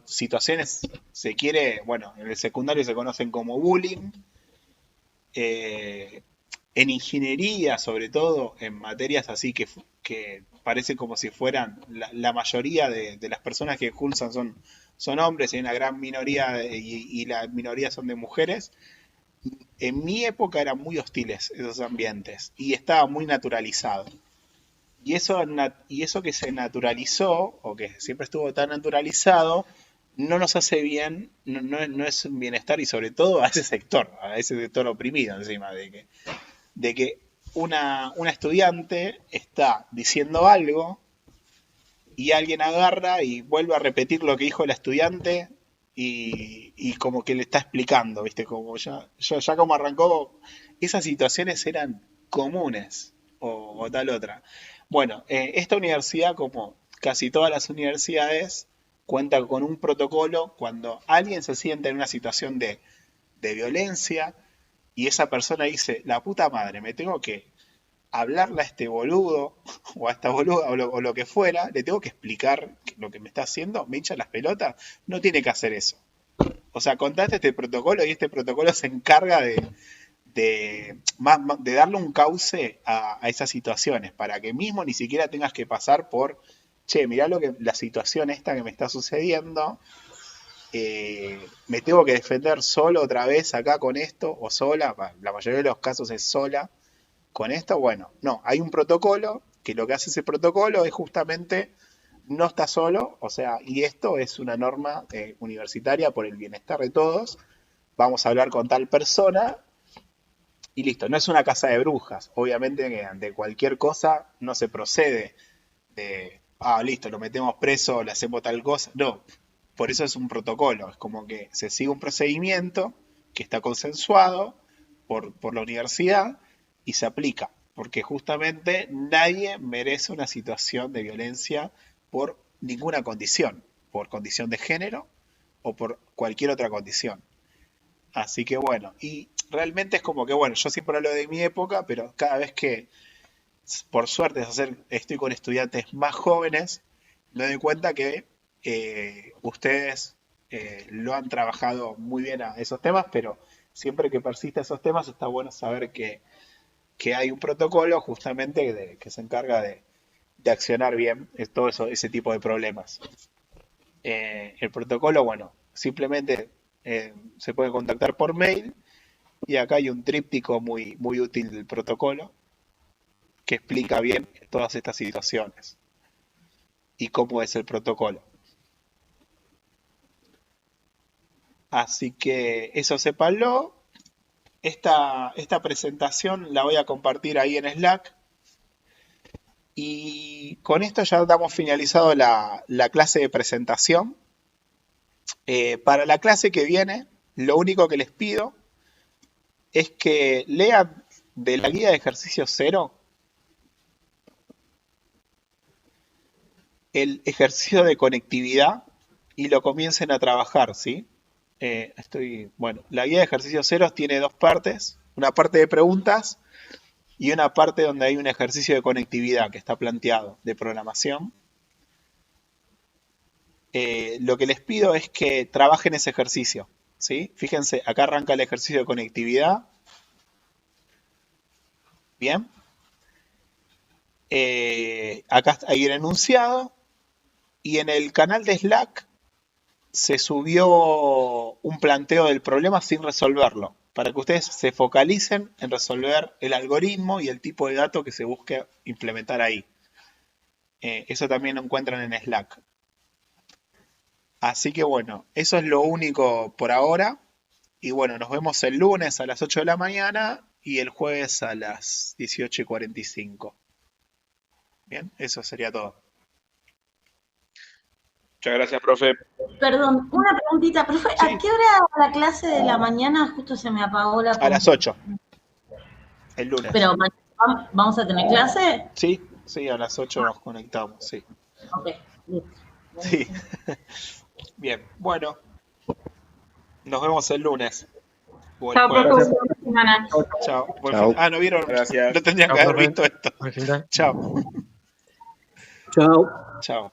Speaker 1: situaciones, se quiere, bueno, en el secundario se conocen como bullying, eh, en ingeniería, sobre todo, en materias así que parece como si fueran la mayoría de las personas que cursan son hombres y hay una gran minoría y la minoría son de mujeres. En mi época eran muy hostiles esos ambientes y estaba muy naturalizado. Y eso que se naturalizó, o que siempre estuvo tan naturalizado, no nos hace bien, no es un bienestar y sobre todo a ese sector oprimido encima, de que una estudiante está diciendo algo y alguien agarra y vuelve a repetir lo que dijo la estudiante y como que le está explicando, ¿viste? Como ya como arrancó, esas situaciones eran comunes o tal otra. Bueno, esta universidad, como casi todas las universidades, cuenta con un protocolo cuando alguien se siente en una situación de violencia y esa persona dice, la puta madre, me tengo que hablarle a este boludo o a esta boluda o lo que fuera, le tengo que explicar lo que me está haciendo, me hincha las pelotas, no tiene que hacer eso. O sea, contate este protocolo y este protocolo se encarga de darle un cauce a esas situaciones, para que mismo ni siquiera tengas que pasar por, che, mirá la situación esta que me está sucediendo, me tengo que defender solo otra vez acá con esto, o sola, la mayoría de los casos es sola, con esto, bueno, no, hay un protocolo, que lo que hace ese protocolo es justamente no está solo, o sea, y esto es una norma universitaria por el bienestar de todos, vamos a hablar con tal persona y listo, no es una casa de brujas, obviamente que ante cualquier cosa no se procede de, listo, lo metemos preso, le hacemos tal cosa, no, por eso es un protocolo, es como que se sigue un procedimiento que está consensuado por la universidad y se aplica, porque justamente nadie merece una situación de violencia por ninguna condición, por condición de género o por cualquier otra condición. Así que bueno, y realmente es como que bueno, yo siempre hablo de mi época, pero cada vez que por suerte estoy con estudiantes más jóvenes, me doy cuenta que ustedes lo han trabajado muy bien a esos temas, pero siempre que persista esos temas está bueno saber que hay un protocolo justamente que se encarga de accionar bien todo eso, ese tipo de problemas. El protocolo, bueno, simplemente se puede contactar por mail y acá hay un tríptico muy, muy útil del protocolo que explica bien todas estas situaciones y cómo es el protocolo. Así que eso sépanlo. Esta presentación la voy a compartir ahí en Slack. Y con esto ya damos finalizado la clase de presentación. Para la clase que viene, lo único que les pido es que lean de la guía de ejercicio 0 el ejercicio de conectividad y lo comiencen a trabajar, ¿sí? Bueno, la guía de ejercicio 0 tiene dos partes, una parte de preguntas y una parte donde hay un ejercicio de conectividad que está planteado, de programación. Lo que les pido es que trabajen ese ejercicio, ¿sí? Fíjense, acá arranca el ejercicio de conectividad. Bien. Acá hay el enunciado y en el canal de Slack se subió un planteo del problema sin resolverlo, para que ustedes se focalicen en resolver el algoritmo y el tipo de dato que se busque implementar ahí. Eso también lo encuentran en Slack. Así que bueno, eso es lo único por ahora. Y bueno, nos vemos el lunes a las 8 de la mañana y el jueves a las 18:45. Bien, eso sería todo.
Speaker 6: Muchas gracias, profe.
Speaker 3: Perdón, una preguntita, profe.
Speaker 1: Sí.
Speaker 3: ¿A qué hora la clase de la mañana? Justo se me apagó la
Speaker 1: A las 8, el lunes.
Speaker 3: Pero ¿vamos a tener clase?
Speaker 1: Sí, sí, a las 8 nos conectamos, sí.
Speaker 3: Ok, listo.
Speaker 1: Sí. Bien, bueno. Nos vemos el lunes. O el
Speaker 7: Chao,
Speaker 1: jueves.
Speaker 7: profe. Buena semana.
Speaker 1: Chao.
Speaker 8: Chao.
Speaker 1: Ah, ¿no vieron?
Speaker 6: Gracias.
Speaker 1: No tendrían
Speaker 4: Chao,
Speaker 1: que haber
Speaker 4: profe.
Speaker 1: visto esto.
Speaker 4: Buen fin de-
Speaker 1: Chao.
Speaker 9: Chao.
Speaker 1: Chao.